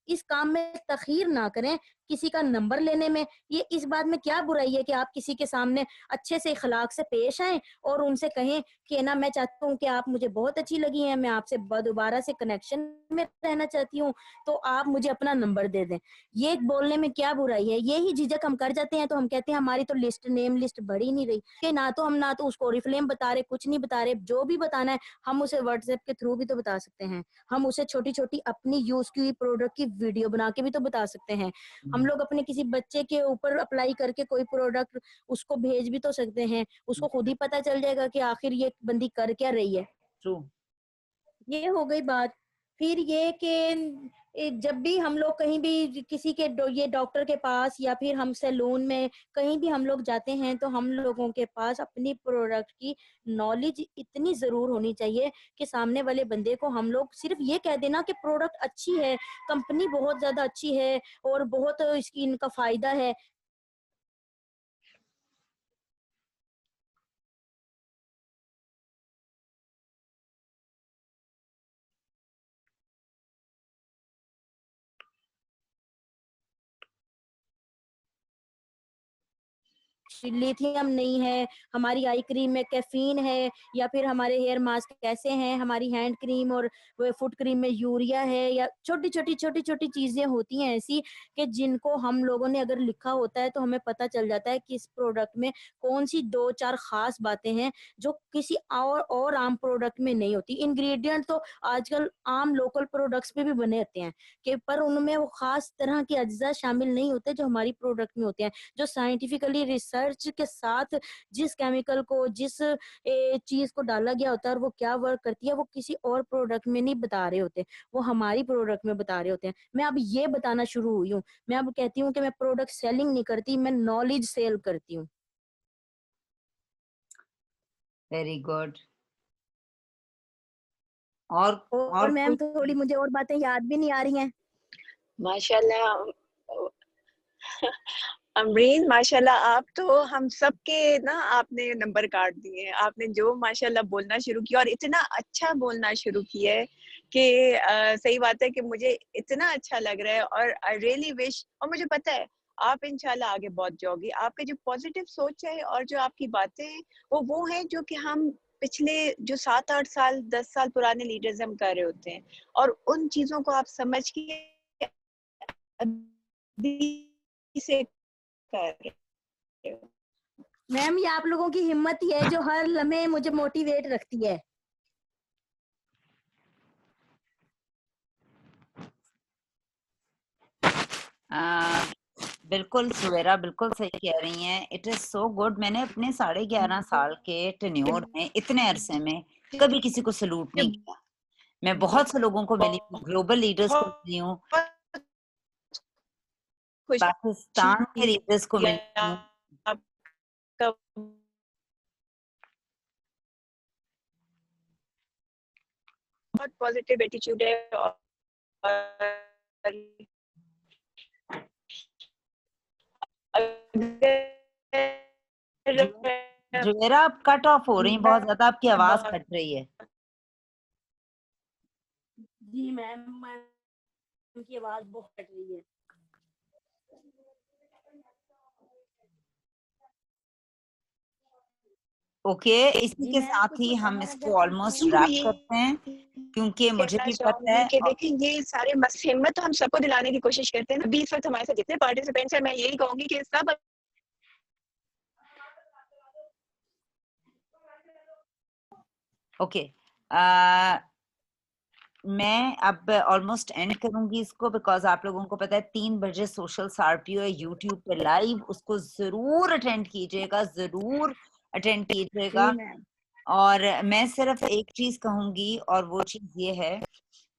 इस काम में तखीर ना करें किसी का नंबर लेने में। ये इस बात में क्या बुराई है कि आप किसी के सामने अच्छे से इखलाक से पेश आएं और उनसे कहें कि ना मैं चाहता हूँ कि आप मुझे बहुत अच्छी लगी हैं, मैं आपसे दोबारा से कनेक्शन में रहना चाहती हूँ, तो आप मुझे अपना नंबर दे दें। ये बोलने में क्या बुराई है? यही झिझक हम कर जाते हैं तो हम कहते हैं हमारी तो लिस्ट नेम लिस्ट बढ़ ही नहीं रही कि ना तो हम ना तो उसको ओरिफ्लेम बता रहे, कुछ नहीं बता रहे। जो भी बताना है हम उसे व्हाट्सएप के थ्रू भी तो बता सकते हैं, हम उसे छोटी छोटी अपनी यूज की प्रोडक्ट की वीडियो बना के भी तो बता सकते हैं। हम लोग अपने किसी बच्चे के ऊपर अप्लाई करके कोई प्रोडक्ट उसको भेज भी तो सकते हैं, उसको खुद ही पता चल जाएगा कि आखिर ये बंदी कर क्या रही है। ट्रू। ये हो गई बात। फिर ये कि जब भी हम लोग कहीं भी किसी के ये डॉक्टर के पास या फिर हम सैलून में कहीं भी हम लोग जाते हैं तो हम लोगों के पास अपनी प्रोडक्ट की नॉलेज इतनी जरूर होनी चाहिए कि सामने वाले बंदे को हम लोग सिर्फ ये कह देना कि प्रोडक्ट अच्छी है, कंपनी बहुत ज्यादा अच्छी है और बहुत इसकी इनका फायदा है। लिथियम नहीं है, हमारी आई क्रीम में कैफीन है, या फिर हमारे हेयर मास्क कैसे हैं, हमारी हैंड क्रीम और फुट क्रीम में यूरिया है, या छोटी छोटी चीजें होती हैं ऐसी कि जिनको हम लोगों ने अगर लिखा होता है तो हमें पता चल जाता है कि इस प्रोडक्ट में कौन सी 2-4 खास बातें हैं जो किसी और आम प्रोडक्ट में नहीं होती। इंग्रेडिएंट तो आजकल आम लोकल प्रोडक्ट्स पे भी बने होते हैं कि पर उनमें वो खास तरह के अज्जा शामिल नहीं होते जो हमारी प्रोडक्ट में होते हैं, जो साइंटिफिकली रिसर्च के साथ जिस केमिकल को जिस चीज को डाला गया होता है और वो क्या वर्क करती है वो किसी और प्रोडक्ट में नहीं बता रहे होते, वो हमारी प्रोडक्ट में बता रहे होते हैं। मैं अब ये बताना शुरू हुई हूँ, मैं अब कहती हूँ कि मैं प्रोडक्ट सेलिंग नहीं करती, मैं नॉलेज सेल करती हूँ। Very good. और मैम कोई थोड़ी मुझे और बातें याद भी नहीं आ रही हैं। माशाल्लाह अमरीन, माशाल्लाह आप तो हम सबके ना आपने नंबर काट दिए हैं। आपने जो माशाल्लाह बोलना शुरू किया और इतना अच्छा बोलना शुरू किया है कि सही बात है कि मुझे इतना अच्छा लग रहा है और आई रियली विश, और मुझे पता है आप इंशाल्लाह आगे बहुत जाओगी। आपके जो पॉजिटिव सोच है और जो आपकी बातें हैं वो हैं जो कि हम पिछले जो 7-8 साल 10 साल पुराने लीडर्स हम कर रहे होते हैं, और उन चीज़ों को आप समझ के अभी से कर रहे हो। मैम ये आप लोगों की हिम्मत ही है जो हर लम्हे मुझे मोटिवेट रखती है। बिल्कुल सुवेरा, बिल्कुल सही कह रही हैं। It is so good. मैंने अपने 11.5 साल के टेन्योर में, इतने अरसे में कभी किसी को सलूट नहीं किया। मैं बहुत से लोगों को मिली हूँ, ग्लोबल लीडर्स को मिली हूँ, पाकिस्तान के लीडर्स को मिली हूँ। आपका बहुत पॉजिटिव एटीट्यूड है और जुवेरा, आप कट ऑफ हो रही हैं बहुत ज्यादा, आपकी आवाज कट रही है। जी मैम, उनकी आवाज बहुत कट रही है। ओके, इसी के साथ ही हम इसको ऑलमोस्ट रैप करते हैं, क्योंकि मुझे कहना भी पता चाहूंगी है। कि देखिए ये सारे हिम्मत तो हम सबको दिलाने की कोशिश करते हैं ना। 20 वक्त हमारे साथ जितने पार्टिसिपेंट्स हैं, मैं यही कहूंगी कि सब ओके, मैं अब ऑलमोस्ट एंड करूंगी इसको, बिकॉज आप लोगों को पता है 3 बजे सोशल सार्पियो है यूट्यूब पे लाइव, उसको जरूर अटेंड कीजिएगा, जरूर अटेंड कीजिएगा। और मैं सिर्फ एक चीज कहूंगी, और वो चीज ये है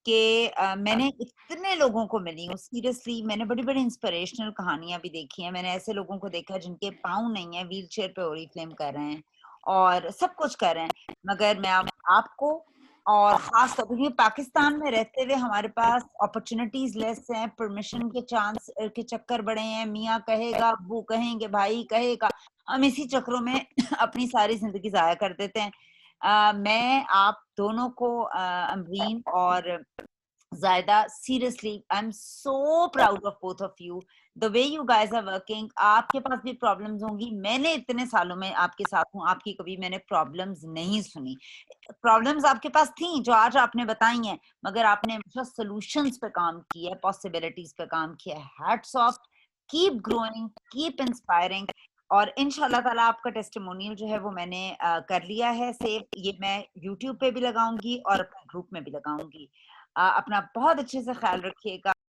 कि मैंने इतने लोगों को मिली हूँ, सीरियसली मैंने बड़ी बड़ी इंस्पिरेशनल कहानियां भी देखी हैं। मैंने ऐसे लोगों को देखा जिनके पाँव नहीं है, व्हील चेयर पे ओरिफ्लेम कर रहे हैं और सब कुछ कर रहे हैं, मगर मैं आपको और खास तौर पर पाकिस्तान में रहते हुए हमारे पास अपॉर्चुनिटीज लेस हैं, परमिशन के चांस के चक्कर बड़े हैं, मियाँ कहेगा, अब्बू कहेंगे, भाई कहेगा, हम इसी चक्रों में अपनी सारी जिंदगी जाया कर देते हैं। मैं आप दोनों को, अमरीन और जायदा, seriously I'm so proud of both of you, the way you guys are working। आपके पास भी प्रॉब्लम्स होंगी, मैंने इतने सालों में आपके साथ हूँ, आपकी कभी मैंने प्रॉब्लम्स नहीं सुनी। प्रॉब्लम्स आपके पास थी जो आज आपने बताई हैं, मगर आपने हमेशा सॉल्यूशंस पे काम किया है, पॉसिबिलिटीज पे काम किया है। Hats off, keep growing, keep inspiring. और इंशाल्लाह ताला आपका टेस्टिमोनियल जो है वो मैंने कर लिया है सेव, ये मैं यूट्यूब पे भी लगाऊंगी और अपने ग्रुप में भी लगाऊंगी। अपना बहुत अच्छे से ख्याल रखिएगा।